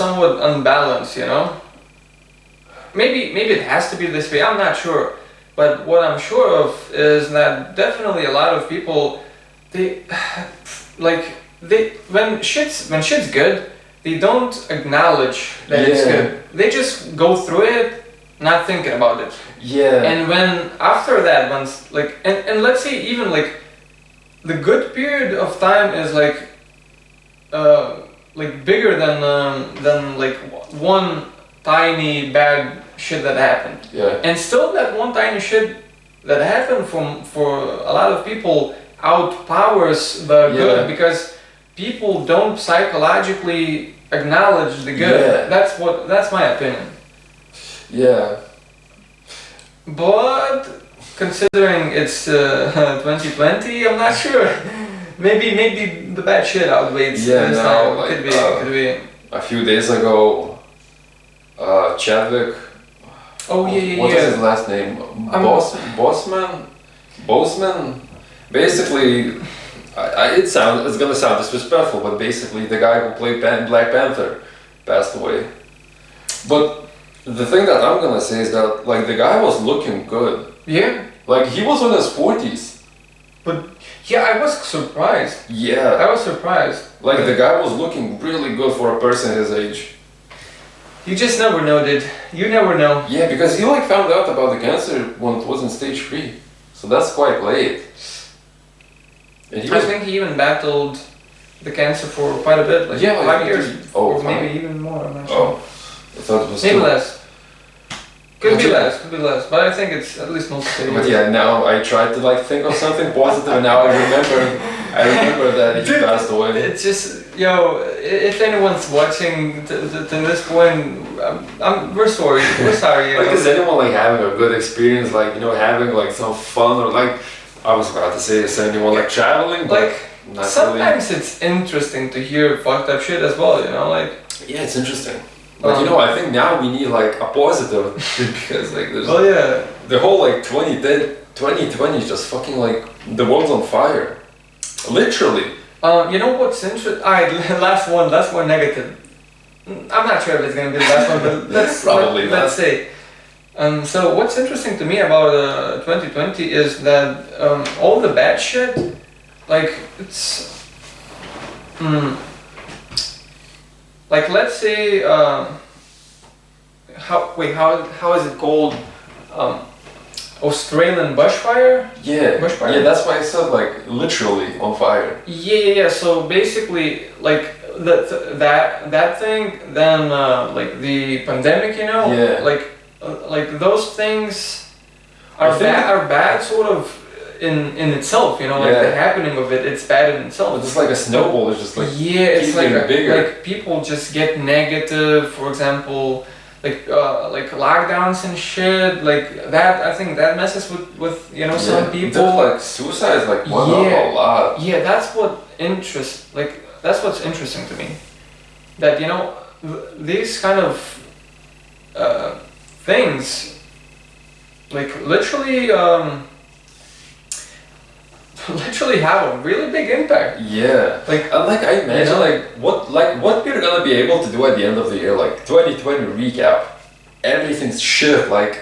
S2: somewhat unbalanced. Maybe it has to be this way. I'm not sure, but what I'm sure of is that definitely a lot of people. When shit's good, they don't acknowledge that it's
S1: Yeah.
S2: good. They just go through it, not thinking about it.
S1: Yeah.
S2: And when after that, once and let's say even like the good period of time is like bigger than like one tiny bad shit that happened.
S1: Yeah.
S2: And still that one tiny shit that happened for a lot of people outpowers the
S1: Yeah.
S2: good because people don't psychologically acknowledge the good.
S1: Yeah.
S2: That's my opinion.
S1: Yeah.
S2: But considering it's 2020, I'm not sure. maybe the bad shit outweighs
S1: Yeah,
S2: this
S1: no,
S2: time.
S1: like,
S2: Could be.
S1: A few days ago, Chadwick.
S2: Oh yeah.
S1: What is his last name? Boseman. Basically, it's gonna sound disrespectful, but basically the guy who played Black Panther passed away. But the thing that I'm gonna say is that like the guy was looking good.
S2: Yeah.
S1: Like he was in his 40s.
S2: But yeah, I was surprised.
S1: Yeah.
S2: I was surprised.
S1: Like the guy was looking really good for a person his age.
S2: You just never know, dude. You never know.
S1: Yeah, because he like found out about the cancer when it was in stage 3. So that's quite late. And he
S2: I
S1: was,
S2: think he even battled the cancer for quite a bit, like
S1: Yeah, like
S2: 5 years,
S1: oh,
S2: or maybe
S1: 5.
S2: even more. I'm not
S1: oh,
S2: sure.
S1: I thought it was
S2: Maybe
S1: too.
S2: less. Could be
S1: Yeah.
S2: less. Could be less. But I think it's at least multiple
S1: But
S2: years.
S1: yeah, now I tried to like think of something positive, and now I remember that he
S2: Dude,
S1: passed away.
S2: It's just, if anyone's watching to this point, we're sorry. We're sorry.
S1: Like, is anyone like having a good experience, like having like some fun, or like I was about to say, is anyone like traveling? But
S2: Like,
S1: not
S2: sometimes it's interesting to hear fucked up shit as well, like.
S1: really. Yeah, it's interesting. But I think now we need like a positive because like there's
S2: Oh yeah.
S1: the whole like 2020 is just fucking like the world's on fire, literally.
S2: You know what's interesting? Alright, last one negative. I'm not sure if it's gonna be the last one, but
S1: Probably not.
S2: let's say. So what's interesting to me about 2020 is that all the bad shit, like it's, like let's say how is it called? Australian bushfire.
S1: Yeah,
S2: Bushfire?
S1: yeah. That's why I said like literally on fire.
S2: Yeah. So basically, like that thing, then like the pandemic,
S1: Yeah.
S2: like those things
S1: I
S2: are
S1: think-
S2: bad, sort of in itself, like
S1: Yeah.
S2: the happening of it, it's bad in itself.
S1: It's just like a snowball. It's just like
S2: Yeah, it's
S1: keep
S2: like
S1: getting bigger.
S2: like people just get negative. For example, like lockdowns and shit, like that. I think that messes with some
S1: Yeah.
S2: people.
S1: There's like suicides like went up
S2: Yeah.
S1: a lot.
S2: Yeah, that's what's interesting to me. That these kind of things, like literally have a really big impact.
S1: Yeah.
S2: Like
S1: And like I imagine what we're gonna be able to do at the end of the year, like 2020 recap. Everything's shit. Like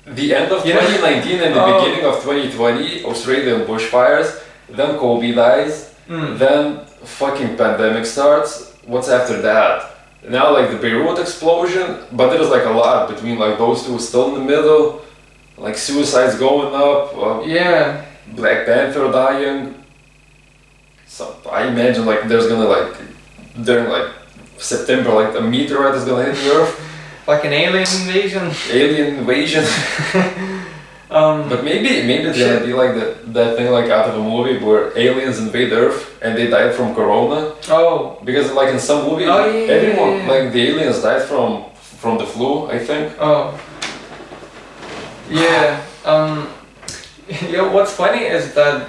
S1: the end of 2019 and the beginning of 2020, Australian bushfires, then Kobe dies, then fucking pandemic starts. What's after that? Now like the Beirut explosion, but there's like a lot between like those two still in the middle, like suicides going up.
S2: yeah.
S1: Black Panther dying. So I imagine like there's gonna like during like September like a meteorite is gonna hit the earth.
S2: like an alien invasion.
S1: Alien invasion. But maybe it's gonna be like that thing like out of a movie where aliens invade Earth and they died from corona.
S2: Oh.
S1: Because like in some movie, everyone like the aliens died from the flu, I think.
S2: Oh. Yeah. You know what's funny is that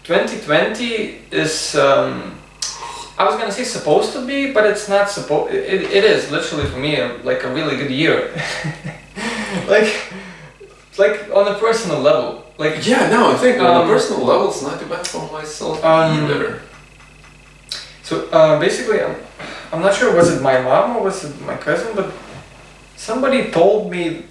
S2: 2020 is I was gonna say supposed to be, but it's not supposed. It is literally for me like a really good year. like on a personal level. Like
S1: yeah, no, I think on a personal level it's not too bad for myself either.
S2: So basically, I'm not sure was it my mom or was it my cousin, but somebody told me.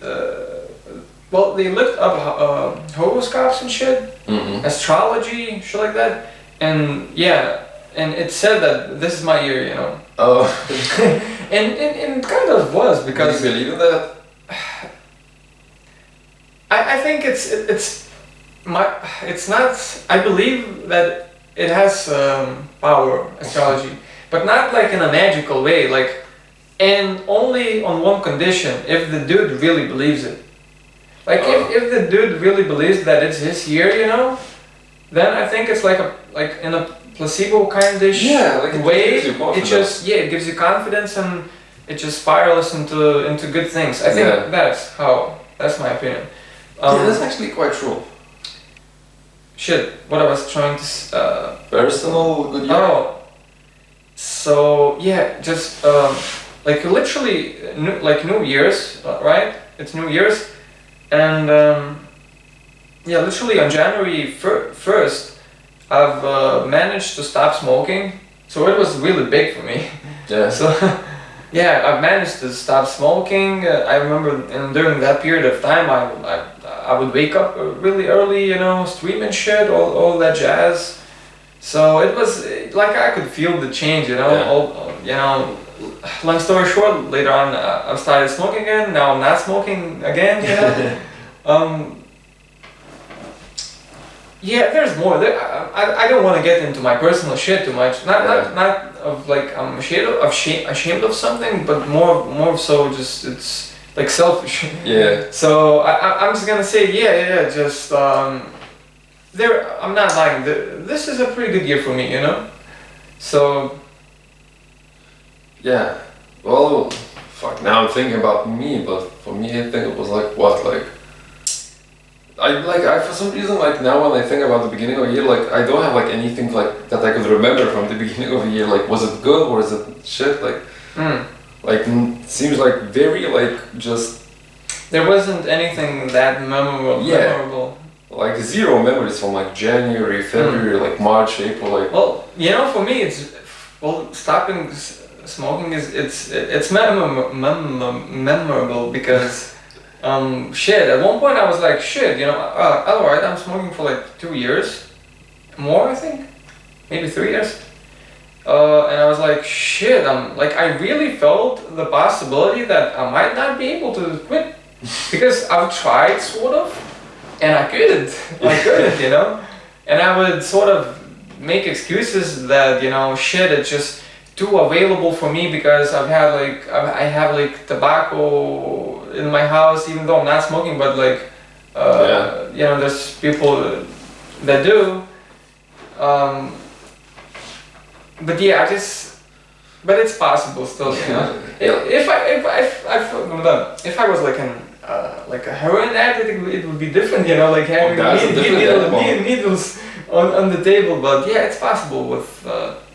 S2: Well, they looked up horoscopes and shit, astrology, shit like that, and yeah, and it said that this is my year, you know.
S1: Oh.
S2: and it kind of was because.
S1: Do you believe in that?
S2: I think it's not. I believe that it has power, astrology, but not like in a magical way, like, and only on one condition: if the dude really believes it. Like if the dude really believes that it's his year, you know, then I think it's like in a placebo kind-ish way. It just it gives you confidence and it just spirals into good things. I think that's my opinion.
S1: Yeah, that's actually quite true.
S2: Shit, what I was trying to
S1: personal good year.
S2: Oh, so yeah, just like literally New Year's, right? It's New Year's. And yeah, literally on January 1st, I've managed to stop smoking. So it was really big for me.
S1: Yeah.
S2: So yeah, I've managed to stop smoking. I remember during that period of time, I would wake up really early, you know, stream and shit, all that jazz. So it was like I could feel the change, you know. You know. Long story short, later on I've started smoking again. Now I'm not smoking again, you know. Yeah, there's more. I don't want to get into my personal shit too much. Not of like I'm ashamed of something, but more so just it's like selfish.
S1: Yeah.
S2: So I'm just gonna say yeah. Just I'm not lying. This is a pretty good year for me, you know. So.
S1: Yeah, well, fuck, now I'm thinking about me, but for me I think it was like, what, like, I for some reason, like, now when I think about the beginning of the year, like, I don't have, like, anything, like, that I could remember from the beginning of the year, like, was it good or is it shit, like, like, seems like very, like, just...
S2: There wasn't anything that memorable.
S1: Like, zero memories from, like, January, February, like, March, April, like...
S2: Well, you know, for me, it's, well, stopping... Smoking it's memorable because shit, at one point I was like shit, you know, alright, I'm smoking for like 2 years more, I think, maybe 3 years, and I was like shit, I really felt the possibility that I might not be able to quit because I've tried sort of and I couldn't, you know, and I would sort of make excuses that, you know, shit, it's just too available for me because I have like tobacco in my house, even though I'm not smoking, but like you know, there's people that do. But yeah, but it's possible still, you know. If I was like a heroin addict, it would be different, you know, like having needles on the table. But yeah, it's possible with.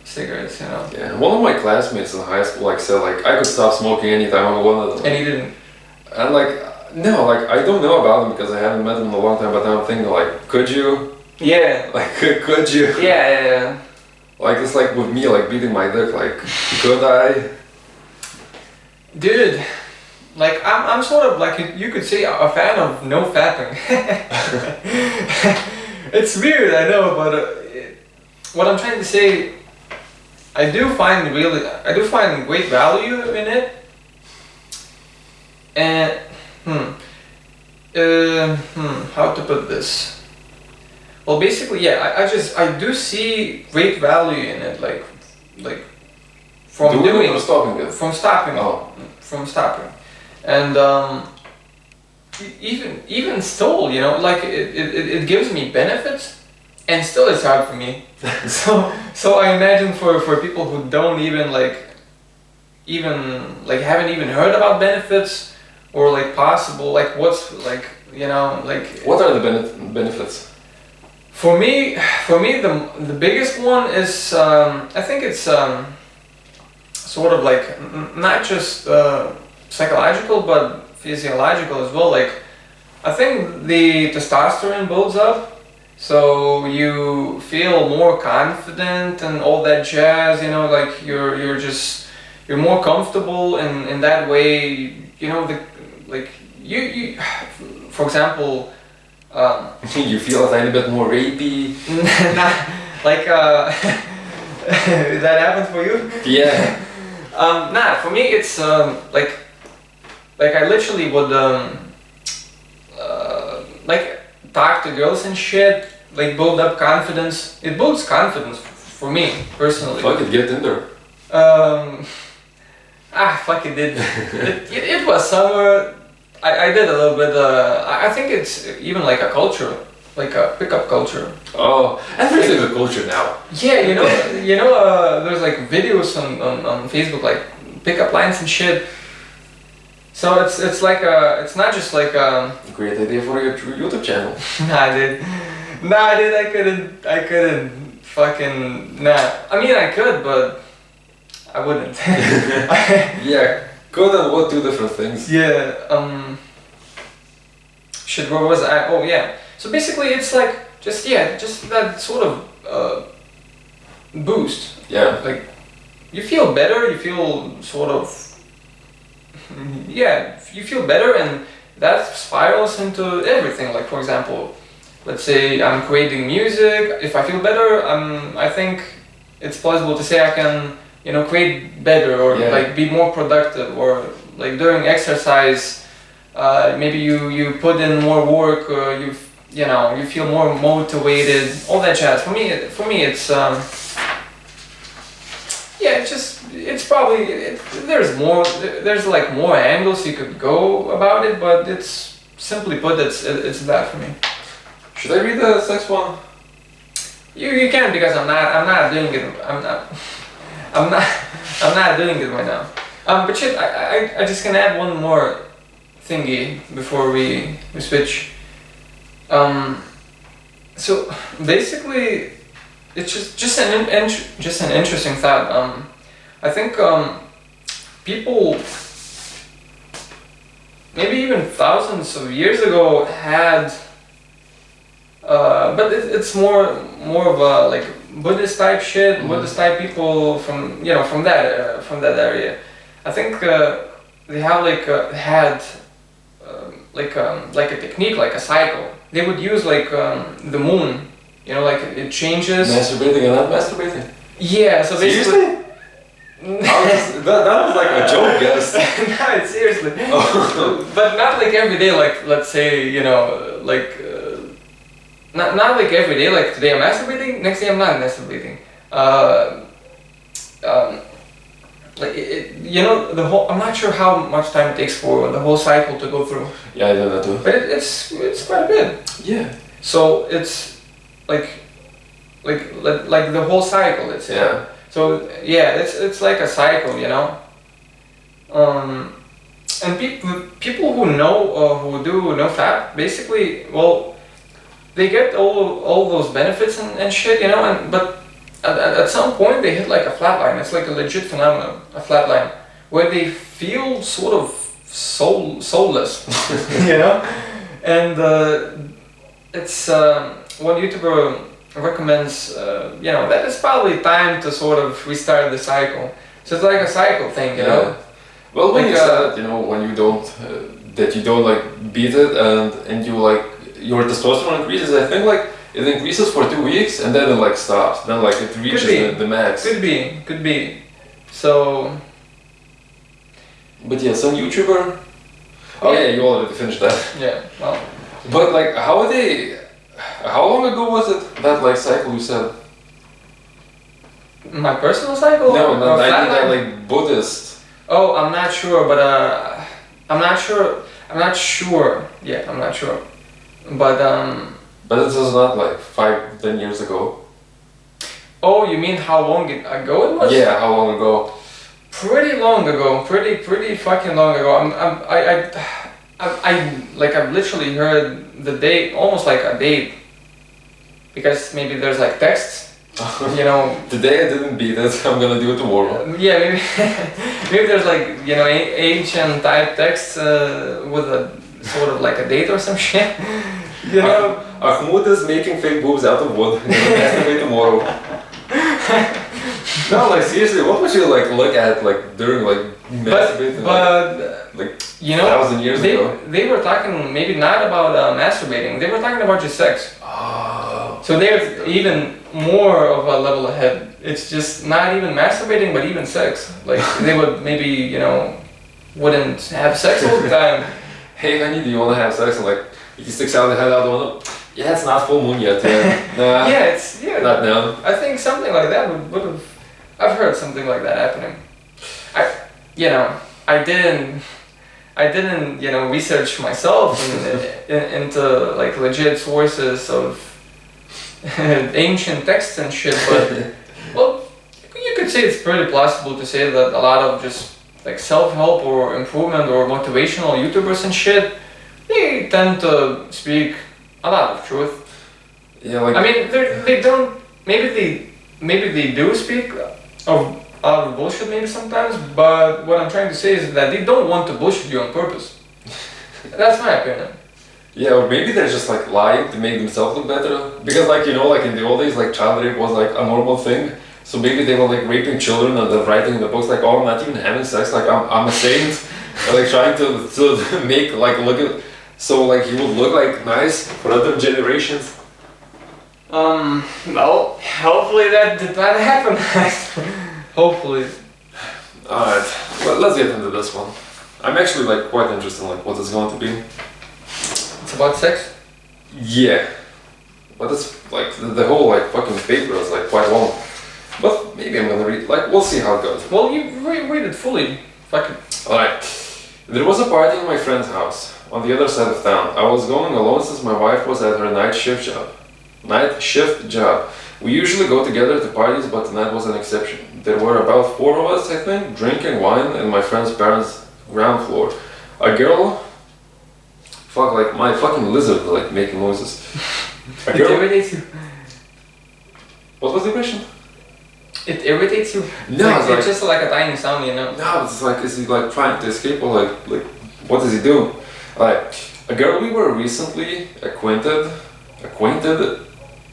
S2: Cigarettes, you know.
S1: Yeah, one of my classmates in high school like said like I could stop smoking anytime I wanted.
S2: And he didn't.
S1: And like no, like I don't know about him because I haven't met him in a long time. But now I'm thinking like, could you?
S2: Yeah.
S1: Like could you?
S2: Yeah.
S1: Like it's like with me like beating my dick. Like could I?
S2: Dude, like I'm sort of like you could say a fan of no fapping. It's weird, I know, but what I'm trying to say. I do find great value in it, and how to put this? Well, basically, yeah, I do see great value in it, like from
S1: stopping it.
S2: From stopping.
S1: Oh.
S2: From stopping. and even still, you know, like it gives me benefits, and still it's hard for me. So I imagine for people who don't even haven't even heard about benefits or like possible, like what's like, you know, like
S1: What are the benefits?
S2: for me the biggest one is I think it's sort of like not just psychological but physiological as well. Like I think the testosterone builds up, so you feel more confident and all that jazz, you know, like you're more comfortable in that way, you know, like you for example,
S1: You feel a tiny bit more rapey.
S2: not like that happens for you.
S1: Yeah.
S2: Nah, for me it's like I literally would like talk to girls and shit, like build up confidence. It builds confidence for me personally.
S1: Fuck it, get in there.
S2: Fuck it did. It was summer. I did a little bit. I think it's even like a culture, like a pickup culture.
S1: Oh, everything's a culture now.
S2: Yeah, there's like videos on Facebook, like pickup lines and shit. So it's like it's not just like
S1: Great idea for your YouTube channel.
S2: I couldn't fucking I mean I could, but I wouldn't.
S1: Yeah, could and would, two different things.
S2: Yeah. Shit. Where was I? Oh yeah. So basically, it's like just that sort of boost.
S1: Yeah.
S2: Like you feel better. You feel sort of. Yeah, you feel better, and that spirals into everything. Like for example, let's say I'm creating music. If I feel better, I think it's possible to say I can, you know, create better or like be more productive, or like during exercise. Maybe you put in more work, or you feel more motivated, all that jazz. For me it's it's probably there's like more angles you could go about it, but it's simply put it's that for me.
S1: Should I read the sex one?
S2: You can, because I'm not doing it. I'm not doing it right now. But shit, I just can add one more thingy before we switch. So basically, it's just an interesting thought. I think people maybe even thousands of years ago had, but it's more of a like Buddhist type shit, Buddhist type people from that area. I think they have like a technique, like a cycle. They would use like the moon, you know, like it changes.
S1: Masturbating and not masturbating?
S2: Yeah, so basically.
S1: Seriously? That was like a joke, guess.
S2: No, it's seriously.
S1: Oh.
S2: But not like every day, like let's say, you know, like not like every day, like today I'm masturbating, next day I'm not masturbating. Like you know, the whole, I'm not sure how much time it takes for the whole cycle to go through.
S1: Yeah, I did that too.
S2: But it's quite a bit.
S1: Yeah.
S2: So it's like the whole cycle, let's say.
S1: Yeah.
S2: So yeah, it's like a cycle, you know. And people who know who do no fap, basically, well, they get all those benefits and shit, you know. But at some point they hit like a flat line. It's like a legit phenomenon, a flat line, where they feel sort of soulless, you know. And it's one YouTuber recommends, you know, that it's probably time to sort of restart the cycle. So it's like a cycle thing, you know.
S1: Well, when
S2: like,
S1: you said, you know, when you don't that you don't like beat it and you like your testosterone increases, I think like it increases for 2 weeks and then it like stops. Then like it reaches the max.
S2: Could be. So.
S1: But yeah, some YouTuber. Oh yeah, you already finished that.
S2: Yeah. Well.
S1: But like, how long ago was it that like cycle you said?
S2: My personal cycle?
S1: No,
S2: or
S1: I mean that
S2: flatline?
S1: like Buddhist.
S2: Oh, I'm not sure, but I'm not sure. I'm not sure. Yeah, I'm not sure. But
S1: But it was not like 5-10 years ago.
S2: oh, you mean how long ago it was?
S1: Yeah, how long ago?
S2: Pretty long ago. Pretty fucking long ago. I've literally heard the date, almost like a date, because maybe there's like texts, you know.
S1: Today I didn't beat it. I'm gonna do it tomorrow.
S2: Yeah, maybe maybe there's like, you know, ancient type texts with a sort of like a date or some shit. You know.
S1: Ahmud is making fake boobs out of wood. Estimate tomorrow. No, like seriously, what would you like look at like during like masturbating? Like
S2: you know,
S1: 1,000 years ago.
S2: They were talking maybe not about masturbating. They were talking about just sex.
S1: Oh.
S2: So they're even more of a level ahead. It's just not even masturbating, but even sex. Like they would maybe, you know, wouldn't have sex all the time.
S1: Hey honey, do you want to have sex? And like he sticks out the head out the window. Yeah, it's not full moon yet. Nah,
S2: Yeah,
S1: not now.
S2: I think something like that would have. I've heard something like that happening. I didn't, you know, research myself into like legit sources of ancient texts and shit, but well, you could say it's pretty plausible to say that a lot of just like self-help or improvement or motivational YouTubers and shit, they tend to speak a lot of truth.
S1: Yeah, like
S2: I mean, they don't. Maybe they do speak of a lot of bullshit maybe sometimes, but what I'm trying to say is that they don't want to bullshit you on purpose. That's my opinion.
S1: yeah, or maybe they're just like lying to make themselves look better. Because like, you know, like in the old days, like child rape was like a normal thing. So maybe they were like raping children and then writing in the books like, oh, I'm not even having sex, like I'm a saint. And, like trying to make like look at, so like he would look like nice for other generations.
S2: Well, hopefully that did not happen. Hopefully.
S1: Alright, well, let's get into this one. I'm actually like quite interested in like what it's going to be.
S2: It's about sex?
S1: Yeah. But it's like the whole like fucking paper is like quite long. But maybe I'm gonna read, like we'll see how it goes.
S2: Well, you read it fully. Fuck it.
S1: Alright. There was a party in my friend's house on the other side of town. I was going alone since my wife was at her night shift job. We usually go together to parties, but tonight was an exception. There were about 4 of us, I think, drinking wine in my friend's parents' ground floor. A girl, like my fucking lizard, like making noises.
S2: It irritates you.
S1: What was the question?
S2: It irritates you.
S1: No,
S2: like,
S1: it's like,
S2: it's just like a tiny sound, you know.
S1: no, it's like, is he like trying to escape or like what is he doing? Alright, a girl we were recently acquainted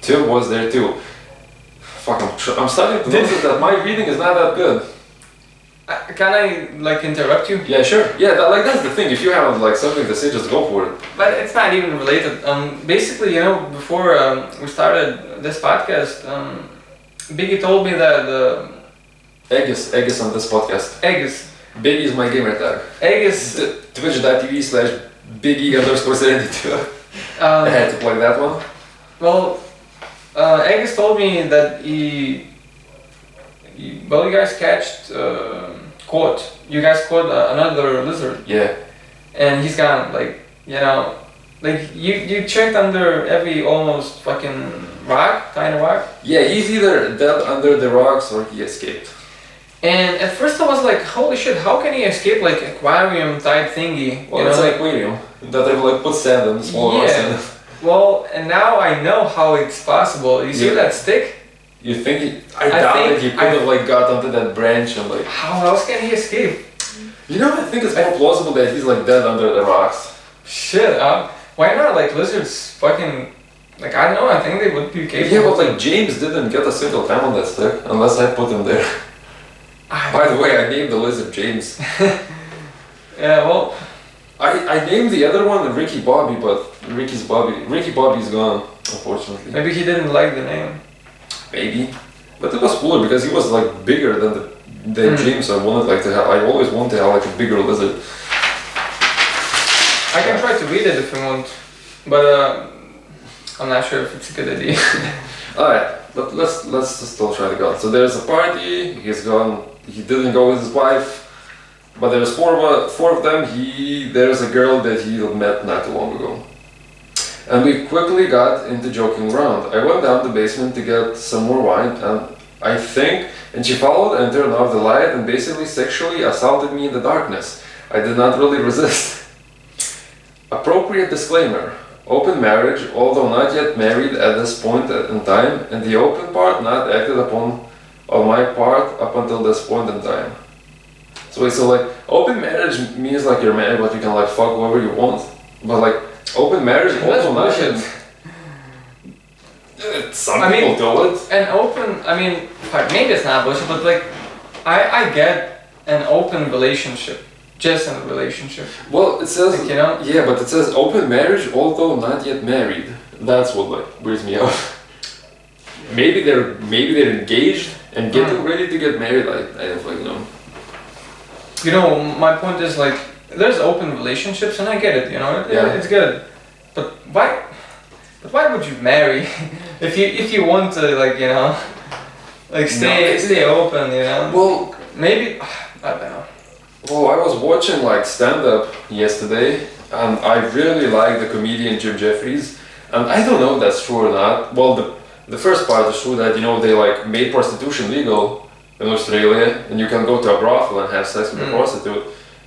S1: to was there too. Fuck, I'm starting to notice that my reading is not that good.
S2: Can I like interrupt you?
S1: Yeah, sure. Yeah, that's the thing. If you have like something to say, just go for it.
S2: But it's not even related. Basically, you know, before we started this podcast, Biggie told me that
S1: Eggs on this podcast.
S2: Eggs.
S1: Biggie is my gamer tag.
S2: Eggs.
S1: Twitch.tv/Biggie_72. I had to plug that one.
S2: Well, Eggs told me that you guys caught another lizard.
S1: Yeah.
S2: And he's gone, like, you know, like you checked under every almost fucking rock, tiny rock.
S1: Yeah, he's either dead under the rocks or he escaped.
S2: And at first I was like, holy shit, how can he escape like aquarium type thingy?
S1: Well, it's like aquarium that they like put sand in, small rocks in it.
S2: Well, and now I know how it's possible. You see that stick?
S1: You think I doubt that he could have like got onto that branch and like.
S2: How else can he escape?
S1: You know, I think it's more plausible that he's like dead under the rocks.
S2: Shit, why not? Like lizards, fucking, like I don't know. I think they would be capable.
S1: Yeah, but like James didn't get a single time on that stick unless I put him there. By the way, I named the lizard James.
S2: Yeah, well.
S1: I named the other one Ricky Bobby, but Ricky Bobby's gone, unfortunately.
S2: Maybe he didn't like the name.
S1: Maybe, but it was cooler because he was like bigger than James. So I always wanted to have like a bigger lizard.
S2: I can try to read it if you want, but I'm not sure if it's a good idea.
S1: Alright, but let's still try to go. So there's a party. He's gone. He didn't go with his wife. But there's four of them. There's a girl that he met not too long ago. And we quickly got into joking around. I went down the basement to get some more wine, and she followed and turned off the light and basically sexually assaulted me in the darkness. I did not really resist. Appropriate disclaimer. Open marriage, although not yet married at this point in time, and the open part not acted upon on my part up until this point in time. So like, open marriage means like you're married, but you can like fuck whoever you want. But like, open marriage, also not yet. Some people do it.
S2: And open, maybe it's not bullshit, but like, I get an open relationship. Just in a relationship.
S1: Well, it says,
S2: like, you know?
S1: Yeah, but it says open marriage, although not yet married. That's what like weirds me out. maybe they're engaged and getting ready to get married. Like, I don't fucking know.
S2: You know, my point is like, there's open relationships, and I get it. You know, it's good. But why would you marry if you want to, like, you know, like stay open? You know.
S1: Well,
S2: maybe I don't know.
S1: Well, I was watching like stand-up yesterday, and I really like the comedian Jim Jeffries, and I don't know if that's true or not. Well, the first part is true that, you know, they like made prostitution legal in Australia, and you can go to a brothel and have sex with a prostitute.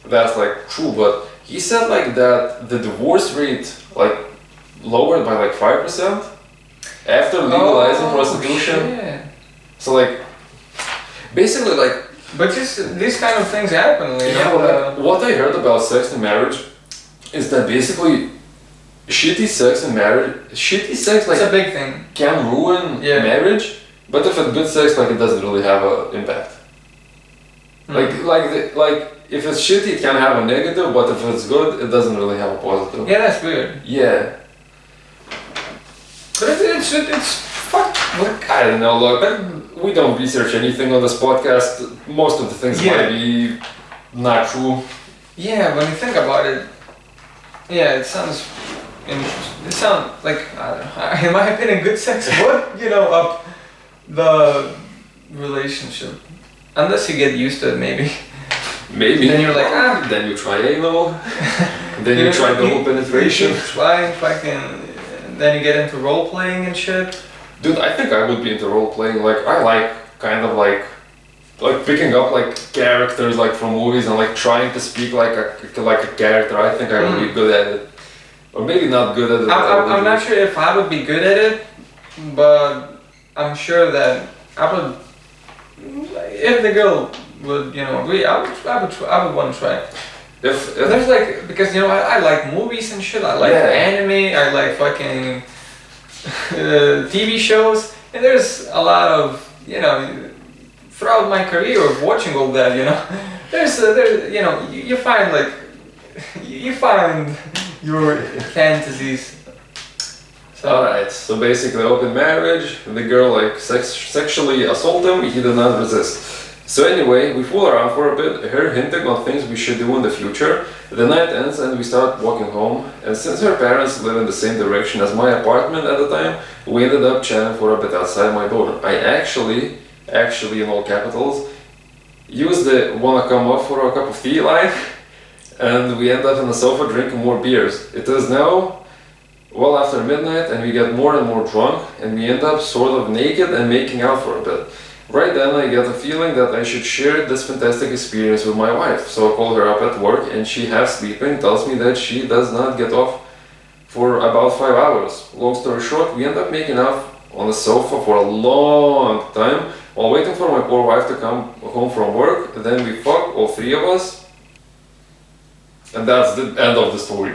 S1: That's like true, but he said like that the divorce rate like lowered by like 5% after legalizing prostitution.
S2: Shit.
S1: So like, basically like.
S2: But just these kind of things happen. You know?
S1: Well, what I heard about sex in marriage is that basically shitty sex like
S2: it's a big thing.
S1: Can ruin marriage, but if it's good sex, like it doesn't really have an impact. Like if it's shitty, it can have a negative, but if it's good, it doesn't really have a positive.
S2: Yeah, that's weird.
S1: Yeah.
S2: But it's fuck.
S1: I don't know. Look, we don't research anything on this podcast. Most of the things might be not true.
S2: Yeah, when you think about it, it sounds interesting. It sounds like, I don't know, in my opinion, good sex would, you know, up the relationship. Unless you get used to it, maybe.
S1: Maybe.
S2: Then you're like,
S1: Then you try anal. Then you try double penetration.
S2: You try fucking. Then you get into role playing and shit.
S1: Dude, I think I would be into role playing. Like, I like kind of like picking up like characters like from movies and like trying to speak like a character. I think I would be good at it, or maybe not good at it.
S2: I'm not sure if I would be good at it, but I'm sure that I would. If the girl would, you know, agree, I would want to try it.
S1: If
S2: there's like, because, you know, I like movies and shit. I like anime. I like fucking TV shows, and there's a lot of, you know, throughout my career of watching all that, you know, there's you know, you find like you find your fantasies. So.
S1: Alright, so basically open marriage, the girl like sexually assault him, he did not resist. So anyway, we fool around for a bit, her hinting on things we should do in the future. The night ends and we start walking home, and since her parents live in the same direction as my apartment at the time, we ended up chatting for a bit outside my door. I actually in all capitals, used the wanna come up for a cup of tea line, and we end up on the sofa drinking more beers. It is now well after midnight, and we get more and more drunk, and we end up sort of naked and making out for a bit. Right then I get a feeling that I should share this fantastic experience with my wife, so I call her up at work, and she, half sleeping, tells me that she does not get off for about 5 hours. Long story short, we end up making out on the sofa for a long time while waiting for my poor wife to come home from work. Then we fuck, all three of us, and that's the end of the story.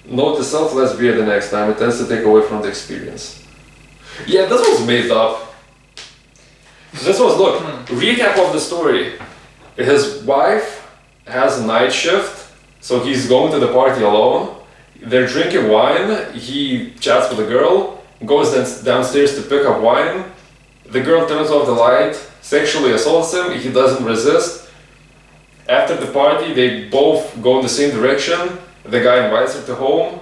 S1: Note to self, less beer the next time, it tends to take away from the experience. Yeah, this was made up. This was, look, recap of the story. His wife has a night shift, so he's going to the party alone. They're drinking wine, he chats with a girl, goes downstairs to pick up wine. The girl turns off the light, sexually assaults him, he doesn't resist. After the party, they both go in the same direction. The guy invites her to home.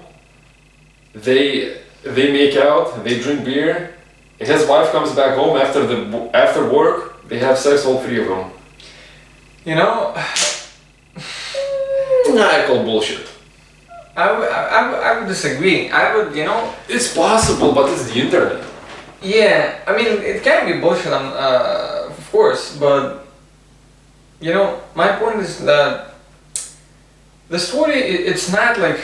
S1: They make out, they drink beer. His wife comes back home after work. They have sex, all three of them.
S2: You know,
S1: I call bullshit.
S2: I would disagree. I would,
S1: It's possible, but it's the internet.
S2: yeah. I mean, it can be bullshit, of course, but my point is that the story it's not like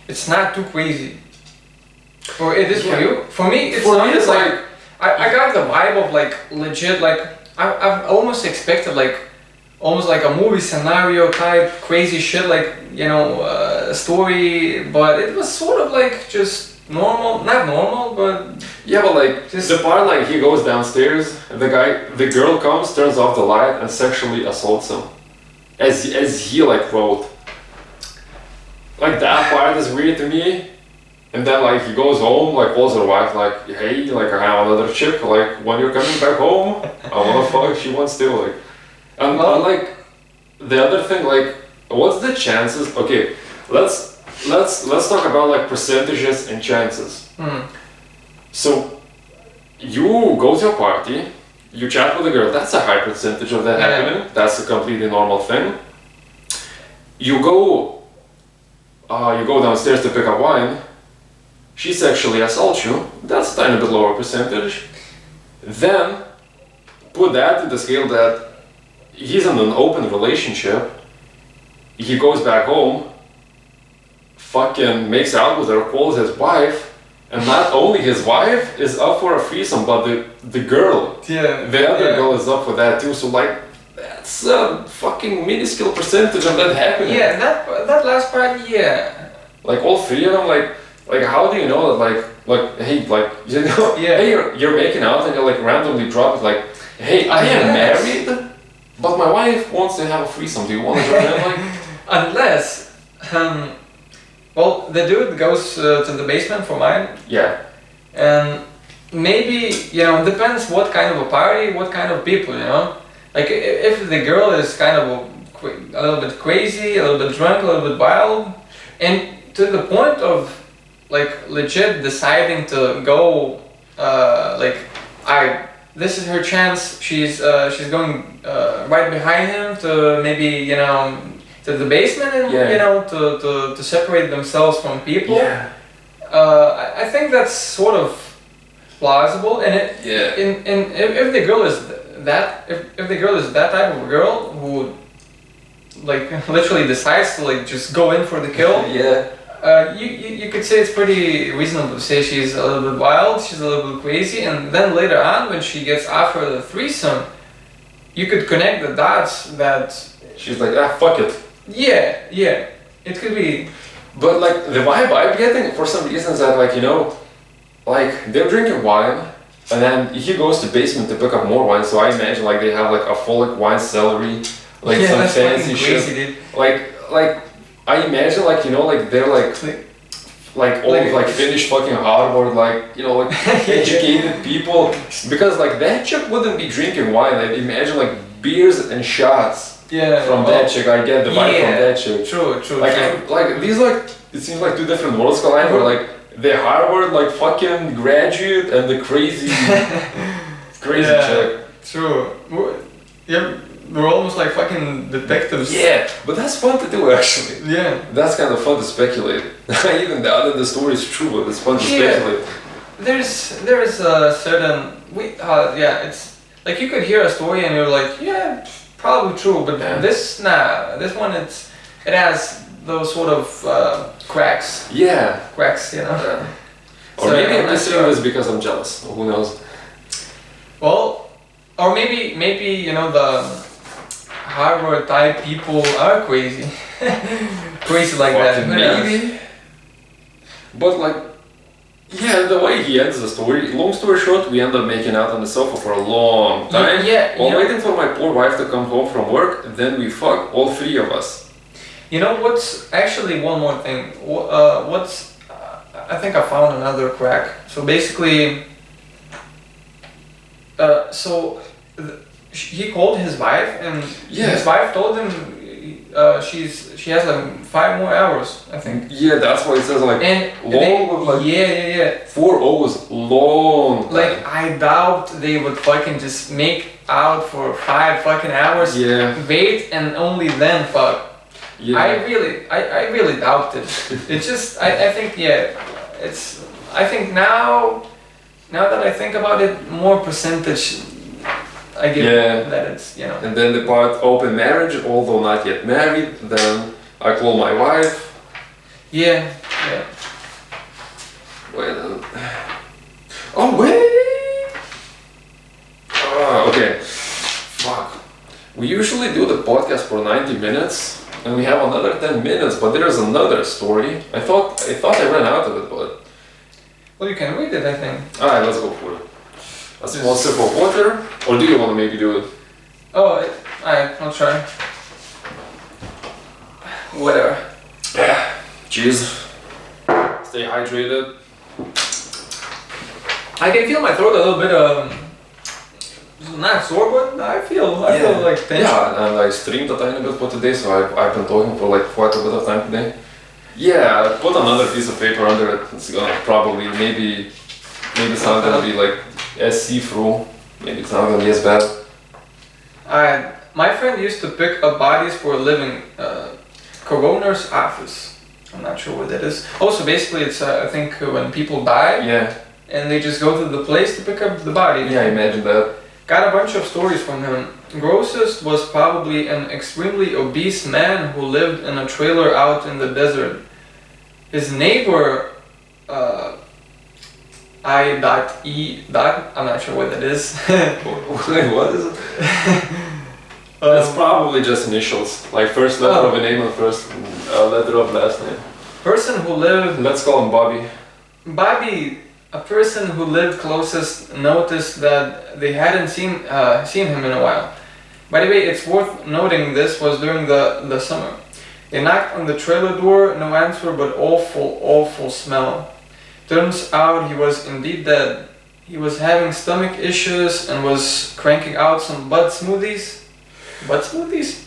S2: it's not too crazy. Or it is for you. For me, it's
S1: For me,
S2: not
S1: it's
S2: like I got the vibe of like legit like I've almost expected like almost like a movie scenario type crazy shit like story, but it was sort of like just normal, not normal, but
S1: Yeah, but like
S2: Just-
S1: the part like he goes downstairs, the girl comes, turns off the light, and sexually assaults him, as he like wrote. Like that part is weird to me. And then like he goes home, like calls her wife, like, hey, like I have another chick, like when you're coming back home, I wanna fuck. She wants to like, and like the other thing, like, what's the chances? Okay, let's talk about like percentages and chances. So you go to a party, you chat with a girl. That's a high percentage of that
S2: Yeah.
S1: happening. That's a completely normal thing. You go downstairs to pick up wine. She sexually assaults you. That's a tiny bit lower percentage. Then put that to the scale that he's in an open relationship. He goes back home, fucking makes out with her, calls his wife, and not only his wife is up for a threesome, but the girl, the other girl is up for that too. So like, that's a fucking minuscule percentage of that happening.
S2: Yeah, that last part, yeah.
S1: Like all three of them, like how do you know that hey, like
S2: Yeah.
S1: hey, you're making out and you're like randomly drop it like, hey, I am
S2: Yes.
S1: married, but my wife wants to have a threesome. Do you want to join in? Like,
S2: Unless, well, the dude goes to the basement for mine,
S1: yeah,
S2: and maybe depends what kind of a party, what kind of people, Like if the girl is kind of a little bit crazy, a little bit drunk, a little bit wild, and to the point of like legit deciding to go, this is her chance. She's going right behind him to maybe to the basement and to separate themselves from people.
S1: yeah,
S2: I think that's sort of plausible, and if the girl is if the girl is that type of girl who like literally decides to like just go in for the kill,
S1: yeah.
S2: you could say it's pretty reasonable to say she's a little bit wild, she's a little bit crazy, and then later on when she gets offered the threesome, you could connect the dots that
S1: She's like, fuck it.
S2: yeah, it could be.
S1: But like the vibe I'm getting for some reason is that like like they're drinking wine, and then he goes to basement to pick up more wine. So I imagine like they have like a full like wine celery, like some
S2: that's
S1: fancy
S2: fucking
S1: shit.
S2: crazy, dude.
S1: Like I imagine like like they're like all like finished fucking Harvard like like educated people, because like that chick wouldn't be drinking wine. I imagine like beers and shots from that chick. I get the vibe from that chick.
S2: True.
S1: Like like these like it seems like two different worlds collide. Where like the Harvard like fucking graduate and the crazy chick.
S2: True. Yeah, we're almost like fucking detectives.
S1: Yeah, but that's fun to do actually.
S2: Yeah.
S1: That's kind of fun to speculate. Even the story is true, but it's fun to speculate.
S2: There is a certain it's like you could hear a story and you're like, yeah, probably true, but this one it has those sort of cracks.
S1: Yeah.
S2: Cracks,
S1: Or
S2: So,
S1: maybe
S2: I'm
S1: I'm
S2: not
S1: just saying this because I'm jealous. Who knows?
S2: Well, or maybe the Harvard type people are crazy. Crazy like that.
S1: Fucking
S2: Who knows?
S1: maybe. But like, yeah, the way he ends the story. Long story short, we end up making out on the sofa for a long time. While waiting for my poor wife to come home from work. Then we fuck, all three of us.
S2: You know what's actually one more thing? I think I found another crack. So basically, he called his wife, and his wife told him she has like 5 more hours, I think.
S1: Yeah, that's why it says like long with like 4 O's, long.
S2: Like I doubt they would fucking just make out for 5 fucking hours.
S1: Yeah.
S2: Wait and only then fuck.
S1: Yeah.
S2: I really doubt it. It's just, I think, yeah, I think now that I think about it, more percentage I give that it's, you know.
S1: And then the part open marriage, although not yet married, then I call my wife.
S2: Yeah.
S1: Wait. Oh, wait! Okay. Fuck. We usually do the podcast for 90 minutes, and we have another 10 minutes, but there's another story. I thought I ran out of it, but...
S2: Well, you can read it, I think.
S1: Alright, let's go for it. A small sip of water, or do you want to maybe do it?
S2: Oh, alright, I'll try. Whatever.
S1: Cheers. Stay hydrated.
S2: I can feel my throat a little bit, not sore, but I feel like tension.
S1: Yeah, and I streamed a tiny bit for today, so I've been talking for like quite a bit of time today. Yeah, put another piece of paper under it. It's gonna probably, maybe it's not gonna be like as see-through. Maybe it's not gonna be as bad.
S2: My friend used to pick up bodies for a living. Coroner's office. I'm not sure what that is. Also, basically, it's I think when people die.
S1: Yeah.
S2: And they just go to the place to pick up the body.
S1: Yeah, imagine that.
S2: Got a bunch of stories from him. Grossest was probably an extremely obese man who lived in a trailer out in the desert. His neighbor, I'm not sure what that is.
S1: What is it? It's probably just initials, like first letter of a name and first letter of last name.
S2: Person who lived...
S1: Let's call him Bobby.
S2: Bobby, a person who lived closest, noticed that they hadn't seen him in a while. By the way, it's worth noting this was during the summer. They knocked on the trailer door, no answer, but awful smell. Turns out he was indeed dead. He was having stomach issues and was cranking out some bud smoothies. Bud smoothies?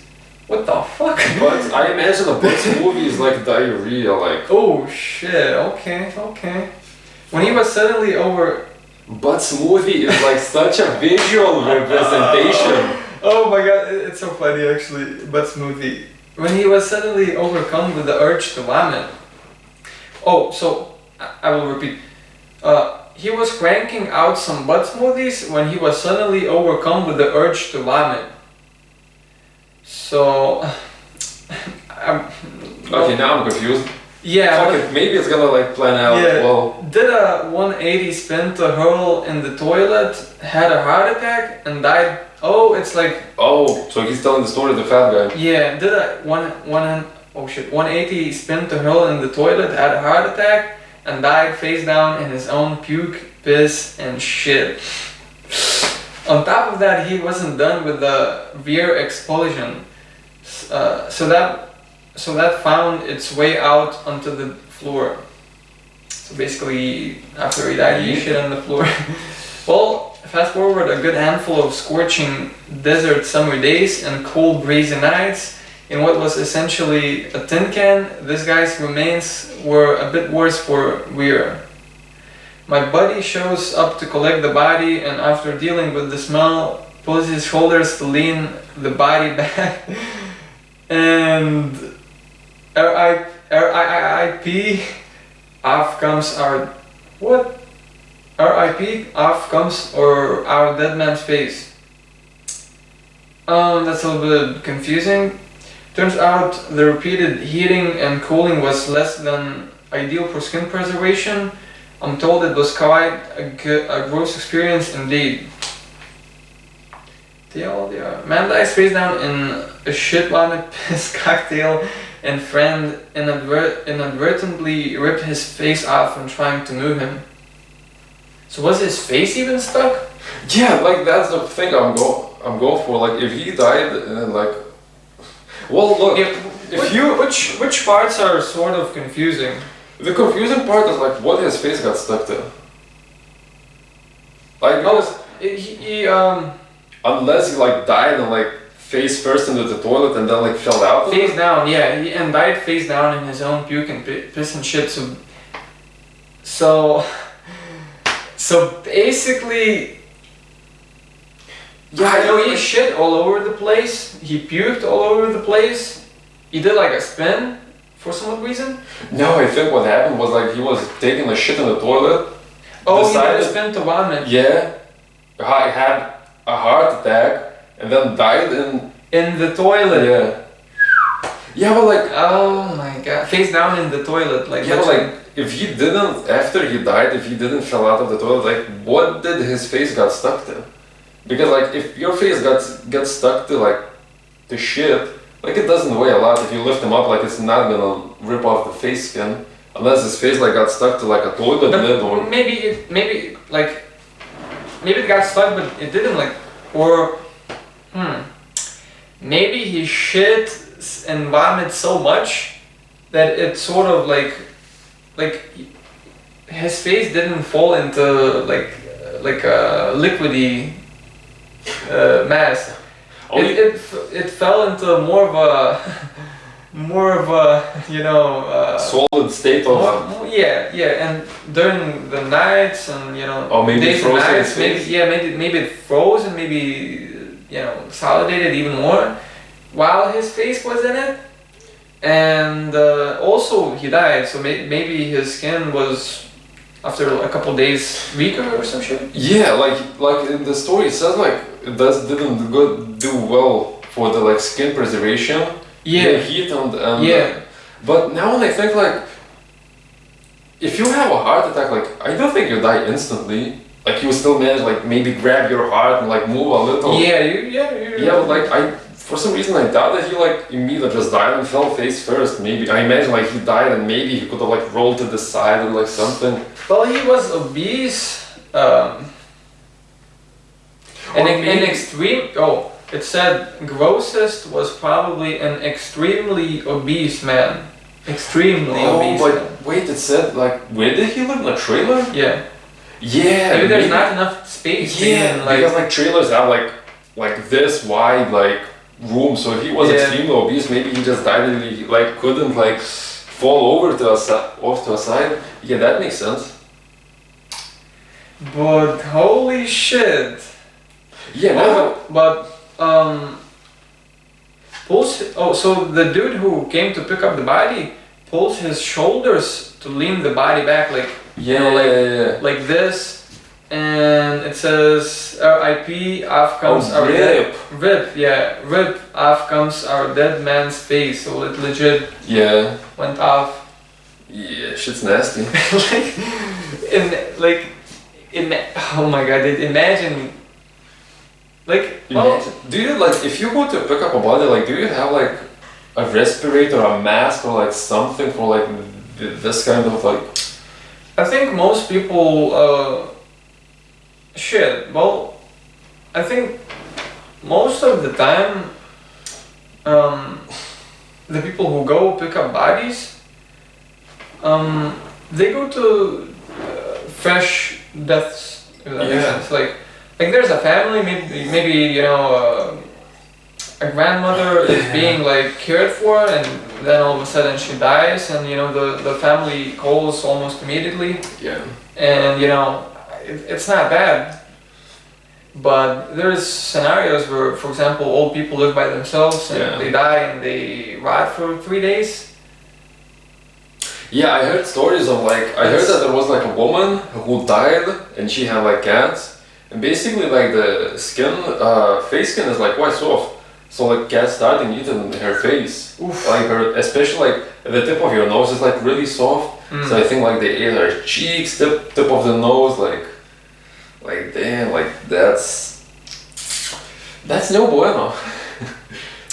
S2: What the fuck?
S1: But I imagine a bud smoothie is like diarrhea, like...
S2: Oh shit, okay. When he was suddenly over...
S1: Bud smoothie is like such a visual representation.
S2: Oh my god, it's so funny actually, bud smoothie. When he was suddenly overcome with the urge to vomit. Oh, so, I will repeat. He was cranking out some bud smoothies when he was suddenly overcome with the urge to vomit. So...
S1: Okay, now I'm confused.
S2: Yeah.
S1: Fuck it, maybe it's gonna like plan out well.
S2: Did a 180 spin to hurl in the toilet, had a heart attack and died. Oh, it's like...
S1: Oh, so he's telling the story of the fat guy.
S2: Yeah, did a 180 spin to hurl in the toilet, had a heart attack and died face down in his own puke, piss and shit. On top of that, he wasn't done with the rear expulsion. So that found its way out onto the floor. So basically, after he died, he shit on the floor. Well, fast forward a good handful of scorching desert summer days and cool breezy nights in what was essentially a tin can. This guy's remains were a bit worse for wear. My buddy shows up to collect the body and after dealing with the smell, pulls his shoulders to lean the body back and R.I.P. off comes our... What? R.I.P. off comes or our dead man's face. That's a little bit confusing. Turns out the repeated heating and cooling was less than ideal for skin preservation. I'm told it was quite a gross experience indeed. They are. Man dies face down in a shit vomit piss cocktail and friend inadvertently ripped his face off when trying to move him. So was his face even stuck?
S1: Yeah, like that's the thing I'm going for. Like if he died, like, well, look,
S2: which parts are sort of confusing?
S1: The confusing part is like what his face got stuck to. Like because unless he like died and like face first into the toilet and then like fell out.
S2: Face down, yeah, and died face down in his own puke and piss and shit. So basically, yeah, I know he shit all over the place. He puked all over the place. he did like a spin for some reason.
S1: No, I think what happened was like he was taking a shit in the toilet.
S2: Oh, he
S1: decided,
S2: did a spin to vomit.
S1: Yeah, I had a heart attack and then died
S2: In the toilet.
S1: Yeah. Yeah, but like.
S2: Oh my god. Face down in the toilet, like.
S1: Yeah, but like if he didn't, after he died, if he didn't fall out of the toilet, like what did his face got stuck to? Because like if your face gets stuck to like the shit, like it doesn't weigh a lot. If you lift him up, like it's not gonna rip off the face skin. Unless his face like got stuck to like a toilet lid or
S2: maybe it got stuck, but it didn't like, or maybe he shit and vomit so much that it sort of like his face didn't fall into like a liquidy mass. It fell into more of a you know
S1: solid state of
S2: and during the nights and
S1: or maybe
S2: days and
S1: frozen
S2: nights
S1: face.
S2: maybe it froze and maybe consolidated even more while his face was in it, and also he died, so maybe his skin was after a couple days weaker or some shit.
S1: Yeah, like in the story it says like it didn't do well for the like skin preservation.
S2: Yeah.
S1: The heat and but now when I think like if you have a heart attack, like I don't think you die instantly. Like you still manage like maybe grab your heart and like move a little.
S2: Yeah,
S1: but like for some reason I doubt that he like immediately just died and fell face first. Maybe I imagine like he died and maybe he could have like rolled to the side or like something.
S2: Well, he was obese. An extreme. Oh, it said grossest was probably an extremely obese man. Extremely obese.
S1: But
S2: man.
S1: wait, it said like where did he live, in a trailer?
S2: Yeah.
S1: Yeah.
S2: Maybe there's not enough space.
S1: Yeah,
S2: even, like,
S1: because like trailers have like this wide like room. So if he was extremely obese, maybe he just died and he like couldn't like fall over to off to a side. Yeah, that makes sense.
S2: But holy shit.
S1: Yeah, no.
S2: So the dude who came to pick up the body pulls his shoulders to lean the body back, like like this, and it says R.I.P. Off comes our dead rip off comes our dead man's face. So it legit went off.
S1: Yeah, shit's nasty.
S2: Oh my god! Imagine.
S1: Do you like if you go to pick up a body, like do you have like a respirator, a mask, or like something for like this kind of like?
S2: I think most people I think most of the time the people who go pick up bodies they go to fresh deaths, if that makes sense. Like there's a family, maybe a grandmother is being like cared for, and then all of a sudden she dies, and the family calls almost immediately.
S1: Yeah.
S2: And it's not bad. But there's scenarios where, for example, old people live by themselves and they die and they rot for 3 days.
S1: Yeah, I heard stories of I heard that there was like a woman who died and she had like cats. And basically, like the skin, face skin is like quite soft. So like cats starting eating her face.
S2: Oof.
S1: Like especially like the tip of your nose is like really soft. So I think like they ate her cheeks, tip of the nose, like damn, like that's no bueno.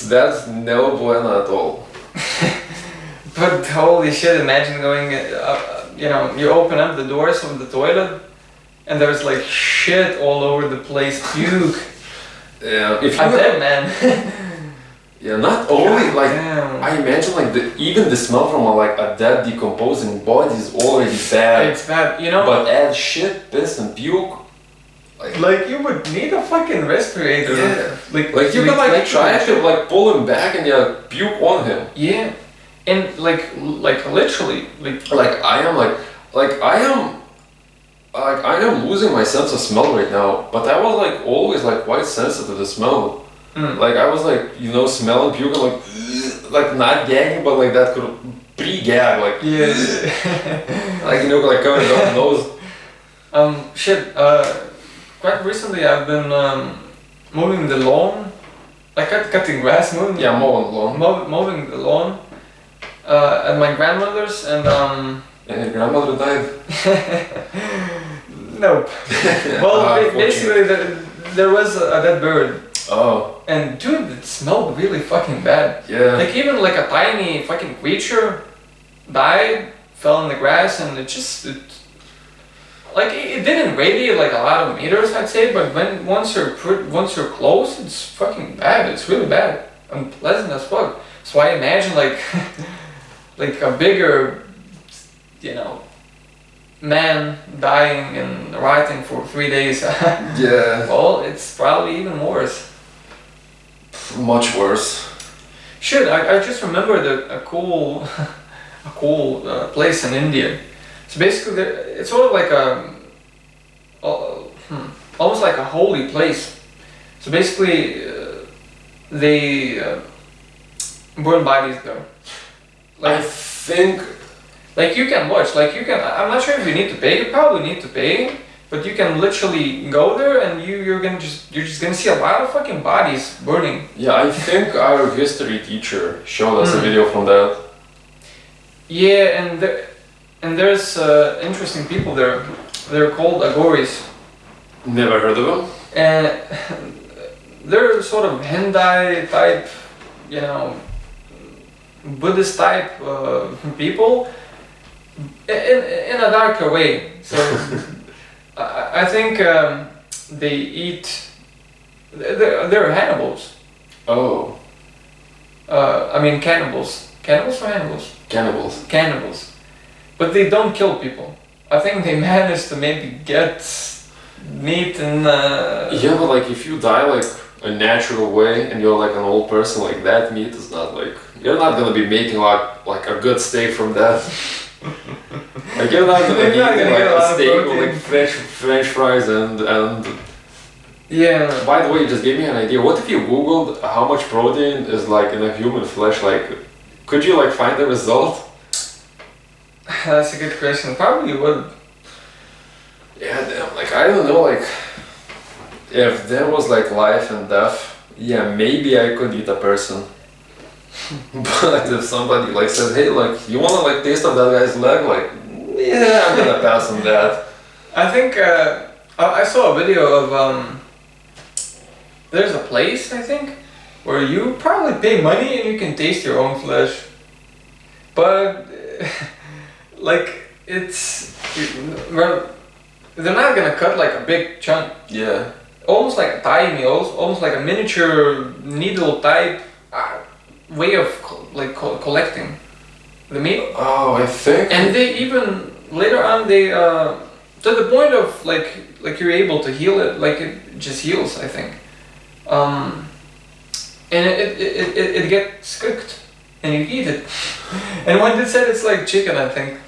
S1: That's no bueno at all.
S2: But holy shit! Imagine going, you open up the doors of the toilet. And there's like shit all over the place, puke.
S1: Yeah, if you
S2: I'm dead, man.
S1: Yeah, not only like
S2: damn.
S1: I imagine like even the smell from a dead decomposing body is already bad.
S2: It's bad,
S1: But add shit, piss, and puke.
S2: Like you would need a fucking respirator.
S1: Yeah. Like you can try to pull him back and puke on him.
S2: Yeah, and like literally
S1: I am losing my sense of smell right now, but I was always quite sensitive to smell. Like I was smelling puke and like not gagging, but like that could pre-gag, like
S2: Yeah.
S1: like you know, like covering up the nose.
S2: Shit. Quite recently, I've been mowing the lawn, like cutting grass, mowing.
S1: Yeah, mowing the lawn.
S2: Mowing the lawn at my grandmother's, and
S1: And your grandmother died.
S2: nope. Well, basically,
S1: unfortunate.
S2: there was a dead bird,
S1: Oh,
S2: and dude, it smelled really fucking bad.
S1: yeah.
S2: Like even like a tiny fucking creature died, fell in the grass, and it it didn't radiate like a lot of meters, I'd say, but once you're close, it's fucking bad. It's really bad, unpleasant as fuck. So I imagine like like a bigger, you know, man dying and rotting for 3 days.
S1: Yeah.
S2: Well, it's probably even worse.
S1: Much worse.
S2: Shit, I just remembered a cool place in India. So basically, it's sort of like almost like a holy place. So basically, they burn bodies there.
S1: I think.
S2: Like you can watch, I'm not sure if you need to pay. You probably need to pay, but you can literally go there and you're just gonna see a lot of fucking bodies burning.
S1: Yeah, I think our history teacher showed us a video from that.
S2: Yeah, and there's interesting people there. They're called Agoris,
S1: Never heard of them.
S2: and they're sort of Hendai type, you know, Buddhist type people, in a darker way. So I think they eat. They're cannibals.
S1: Oh,
S2: I mean cannibals. Cannibals or cannibals?
S1: cannibals.
S2: Cannibals. But they don't kill people. I think they manage to maybe get meat and.
S1: Yeah, but like if you die like a natural way and you're like an old person, like that meat is not like you're not gonna be making like a good steak from that. Like you're not gonna be eating like a steak with like French fries and.
S2: Yeah.
S1: By the way, you just gave me an idea. What if you googled how much protein is like in a human flesh? Like, could you like find the result?
S2: That's a good question. Probably would.
S1: Yeah, damn. Like I don't know. Like, if there was like life and death, yeah, maybe I could eat a person. But if somebody like said, "Hey, like, you wanna like taste of that guy's leg?" Like, yeah, I'm gonna pass on that.
S2: I think I saw a video of there's a place I think where you probably pay money and you can taste your own flesh, but like well, they're not gonna cut like a big chunk.
S1: Yeah.
S2: Almost like a thigh meal, almost like a miniature needle type way of collecting the meat.
S1: Oh, I think.
S2: And they even later on they to the point of like you're able to heal it, like it just heals, I think. And it gets cooked and you eat it. And when they said it's like chicken, I think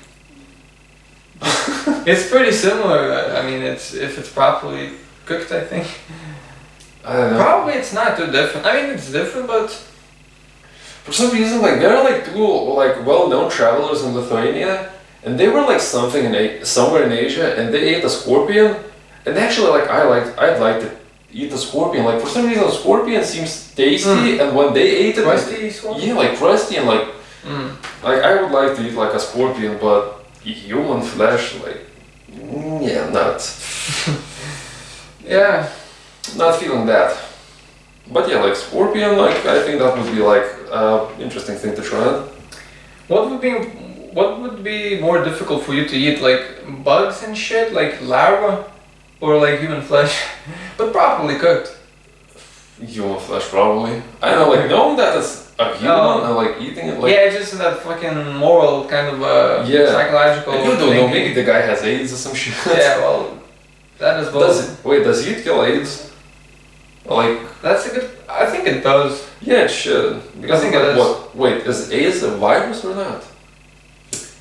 S2: it's pretty similar. I mean, if it's properly cooked, I think.
S1: I don't know.
S2: Probably it's not too different. I mean, it's different, but
S1: For some reason, like there are like two like well-known travelers in Lithuania, and they were like somewhere in Asia, and they ate a scorpion. And actually, like I'd like to eat a scorpion. Like for some reason, a scorpion seems tasty, and when they ate it,
S2: crusty scorpion?
S1: yeah, like crusty and like I would like to eat like a scorpion, but human flesh, like yeah,
S2: Yeah.
S1: not feeling that. But yeah, like scorpion, like I think that would be like interesting thing to try.
S2: What would be more difficult for you to eat, like bugs and shit, like larvae, or like human flesh, but properly cooked?
S1: Human flesh, probably. I don't know, like knowing that it's a human and like eating it, like
S2: Yeah, just that fucking moral kind of psychological.
S1: And you don't know,
S2: thinking.
S1: maybe the guy has AIDS or some shit.
S2: Yeah, well, that is both.
S1: Does it kill AIDS? Like,
S2: That's a good. I think it does.
S1: yeah, it should. Because
S2: I think
S1: like,
S2: it is.
S1: what? Wait, is AIDS a virus or not?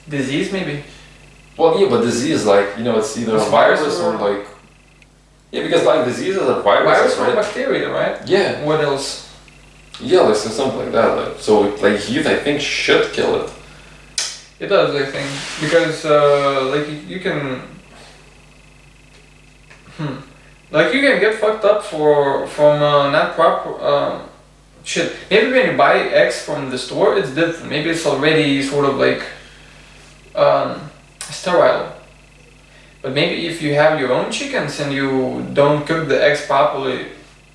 S2: Disease, maybe.
S1: Well, yeah, but disease, like, you know, it's either
S2: It's
S1: a virus
S2: virus
S1: or
S2: or-
S1: like. Yeah, because like diseases are viruses,
S2: Virus or
S1: right?
S2: bacteria, right?
S1: Yeah.
S2: What else?
S1: Yeah, like so something like that. Like so, like heat, I think should kill it.
S2: It does, I think, because like you can, like you can get fucked up from not proper shit. Maybe when you buy eggs from the store, it's different. Maybe it's already sort of like sterile. But maybe if you have your own chickens and you don't cook the eggs properly,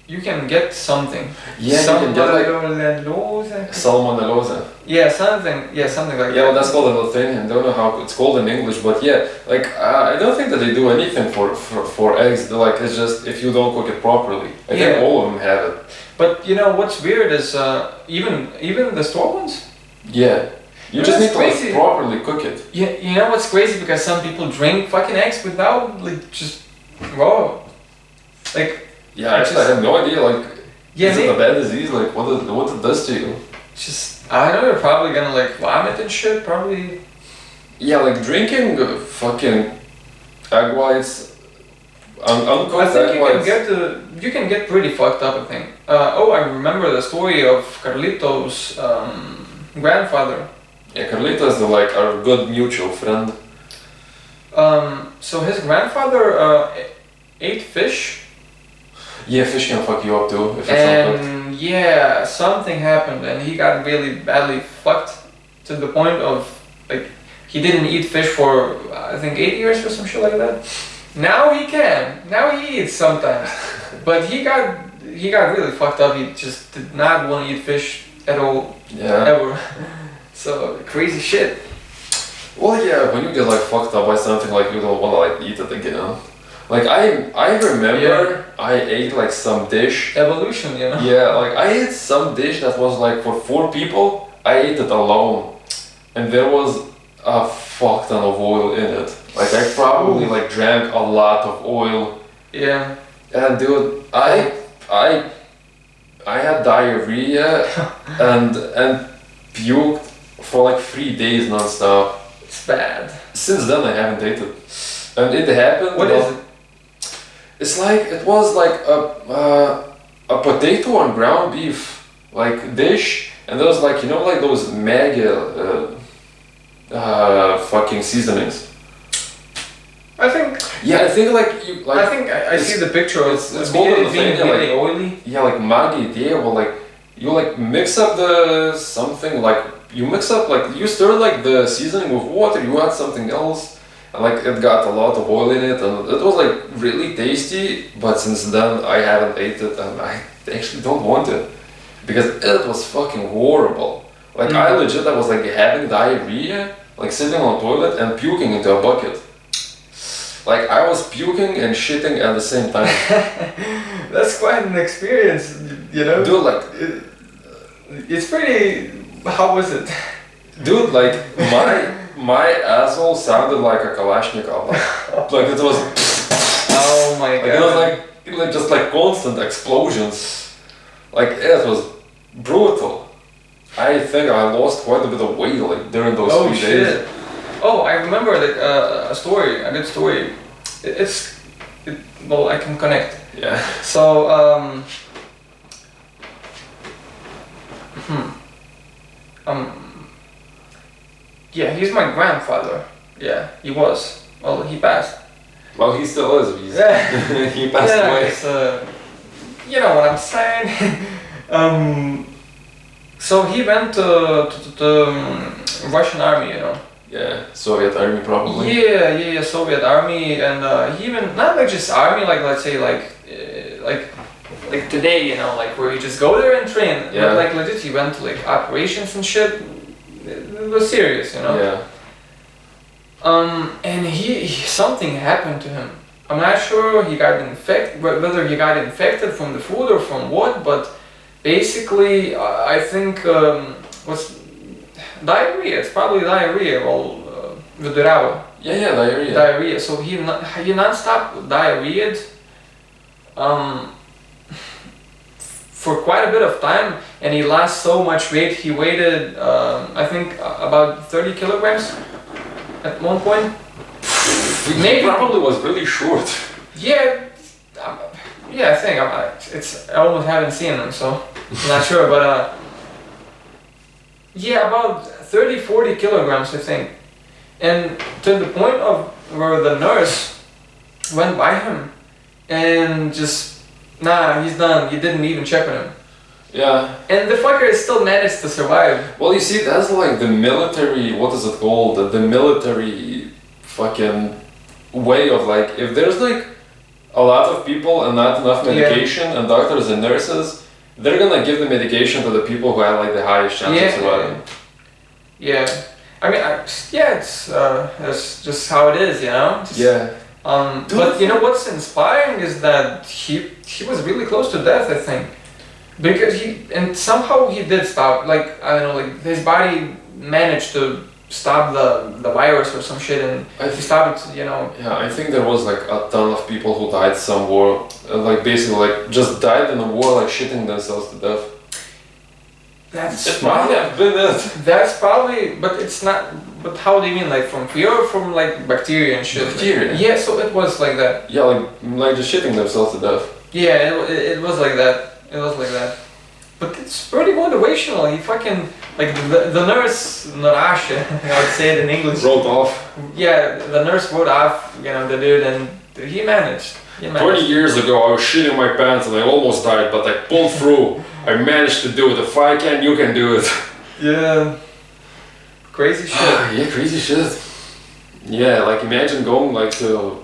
S2: you can get something.
S1: Yeah, you can get like
S2: Salmonellosa.
S1: salmonellosa.
S2: Yeah, something like
S1: Yeah, well,
S2: that.
S1: that's called a little thing, and don't know how it's called in English, but yeah, like I don't think that they do anything for eggs. They're like it's just if you don't cook it properly. I think
S2: Yeah.
S1: all of them have it.
S2: But you know what's weird is even the store ones.
S1: Yeah, you just
S2: That's
S1: need to like,
S2: crazy.
S1: properly cook it.
S2: Yeah, you know what's crazy because some people drink fucking eggs without like just raw. Like
S1: Yeah, actually, I have no idea. Like,
S2: yeah,
S1: is it a bad disease? Like, what it does to you?
S2: just I know you're probably gonna like vomit and shit. Probably.
S1: Yeah, like drinking fucking egg whites, uncooked
S2: I think
S1: egg
S2: you can
S1: whites.
S2: you can get pretty fucked up. I think. Oh, I remember the story of Carlito's grandfather.
S1: Yeah, Carlito is like our good mutual friend.
S2: So his grandfather ate fish.
S1: Yeah, fish can fuck you up too if it's not cooked.
S2: And yeah, something happened and he got really badly fucked to the point of like he didn't eat fish for I think 8 years or some shit like that. Now he can. Now he eats sometimes. But he got really fucked up. He just did not want to eat fish at all
S1: Yeah.
S2: ever. So crazy shit.
S1: Well, yeah, when you get like fucked up by something, like you don't want to like eat it again. Like I remember I ate like some dish.
S2: Evolution, you know.
S1: Yeah, like I ate some dish that was like for 4 people. I ate it alone, and there was a fuck ton of oil in it. Like I probably like drank a lot of oil.
S2: Yeah.
S1: And dude, I had diarrhea and puked for like 3 days nonstop.
S2: It's bad.
S1: Since then I haven't ate it, and it happened.
S2: What is it?
S1: It's like it was like a potato and ground beef like dish, and there was like you know like those mega fucking seasonings.
S2: I think
S1: Yeah, I think like you like
S2: I think I see the picture.
S1: it's called
S2: being
S1: the thing, yeah,
S2: really
S1: like-
S2: oily.
S1: yeah like maggi yeah well like you like mix up the something like you mix up like you stir like the seasoning with water, you add something else, and like it got a lot of oil in it, and it was like really tasty. But since then I haven't ate it, and I actually don't want it because it was fucking horrible. Like I legit I was like having diarrhea, like sitting on the toilet and puking into a bucket. Like I was puking and shitting at the same time.
S2: That's quite an experience, you know.
S1: Dude, like
S2: It's pretty. How was it?
S1: dude, like my asshole sounded like a Kalashnikov. Like it was
S2: Oh my
S1: like
S2: god.
S1: it was like just like constant explosions. Like it was brutal. I think I lost quite a bit of weight like during those
S2: Oh
S1: 3
S2: shit.
S1: days.
S2: Oh, I remember like a story, a good story. Well, I can connect.
S1: Yeah.
S2: So yeah, he's my grandfather. Yeah, he was. Well, he passed.
S1: Well, he still is.
S2: Yeah.
S1: He passed
S2: Yeah,
S1: away.
S2: it's, you know what I'm saying. So he went to the Russian army, you know.
S1: Yeah, Soviet army probably.
S2: Yeah, Soviet army, and he even not like just army, like let's say like today, you know, like where you just go there and train.
S1: Yeah.
S2: But like legit, he went to like operations and shit. It was serious, you know.
S1: Yeah.
S2: And he something happened to him. I'm not sure he got infected, whether he got infected from the food or from what, but basically I think what's diarrhea. It's probably diarrhea. Well, viduravo.
S1: Yeah, diarrhea.
S2: Diarrhea. So he non-stop diarrheaed for quite a bit of time, and he lost so much weight. He weighed I think about 30 kilograms at one point.
S1: He probably was really short.
S2: Yeah, Yeah, I think I almost haven't seen him, so I'm not sure, but yeah, about 30, 40 kilograms, I think, and to the point of where the nurse went by him and just, nah, he's done. You didn't even check on him.
S1: Yeah.
S2: And the fucker still managed to survive.
S1: Well, you see, that's like the military, what is it called? The military fucking way of like, if there's like a lot of people and not enough medication and doctors and nurses, they're gonna give the medication to the people who have like the highest chance of surviving.
S2: Yeah. I mean, it's just how it is, you know? Just,
S1: Yeah.
S2: but you know what's inspiring is that he was really close to death, I think. Because somehow he did stop, like, I don't know, like his body managed to stop the virus or some shit, and he stopped, you know.
S1: Yeah, I think there was like a ton of people who died some war, like basically like just died in the war, like shitting themselves to death.
S2: That's
S1: might have been it.
S2: That's probably, but it's not. But how do you mean, like from fear or from like bacteria and shit?
S1: Bacteria.
S2: Yeah, so it was like that.
S1: Yeah, like just shitting themselves to death.
S2: Yeah, it was like that. It was like that. But it's pretty motivational. He fucking, like the nurse, Narasha, I would say it in English.
S1: Wrote off.
S2: Yeah, the nurse wrote off, you know, the dude, and he managed.
S1: 20 years ago, I was shitting my pants and I almost died, but I pulled through. I managed to do it. If I can, you can do it.
S2: Yeah. Crazy shit.
S1: Yeah, crazy shit. Yeah, like imagine going like to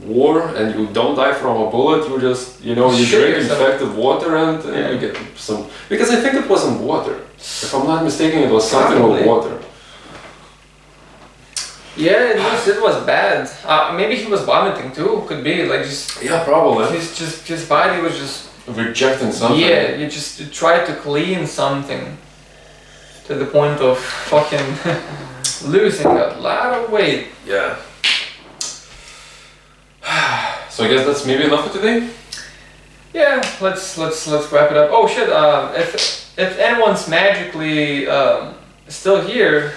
S1: war and you don't die from a bullet. You just, you know, you drink infected water and you get some. Because I think it wasn't water. If I'm not mistaken, it was something with water.
S2: Yeah, it was bad. Maybe he was vomiting too. Could be like just.
S1: Yeah, probably.
S2: His body was just
S1: rejecting something.
S2: Yeah, you try to clean something to the point of fucking losing a lot of weight.
S1: Yeah. So I guess that's maybe enough for today.
S2: Yeah, let's wrap it up. Oh shit! If anyone's magically still here,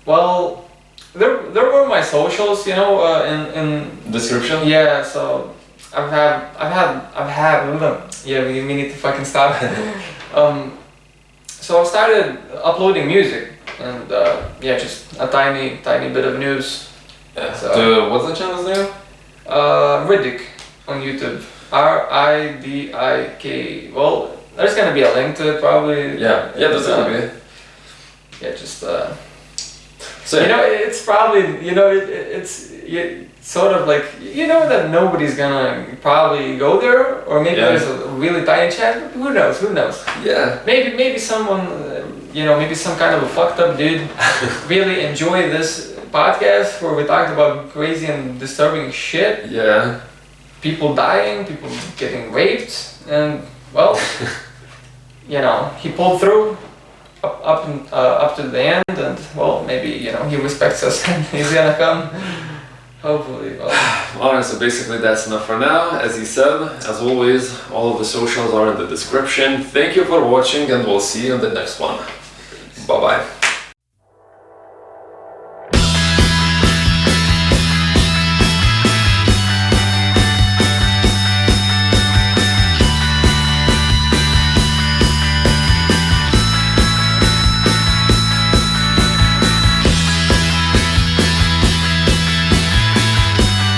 S2: well, there were my socials, you know, in
S1: description.
S2: Yeah, so I've had. Yeah, we need to fucking stop. So I started uploading music, and yeah, just a tiny bit of news.
S1: Yeah. So, what's the channel's name?
S2: Riddick on YouTube. RIDIK. Well, there's gonna be a link to it probably.
S1: Yeah, there's gonna be.
S2: Yeah, just so you know, it's probably, you know, it's sort of like, you know, that nobody's gonna probably go there, or maybe there's a really tiny chance. But who knows? Yeah. Maybe someone, you know, maybe some kind of a fucked up dude really enjoy this podcast where we talked about crazy and disturbing shit.
S1: Yeah.
S2: People dying, people getting raped, and well, you know, he pulled through up to the end, and well, maybe, you know, he respects us and he's gonna come. Hopefully. Well.
S1: Alright, so basically that's enough for now. As he said, as always, all of the socials are in the description. Thank you for watching, and we'll see you in the next one.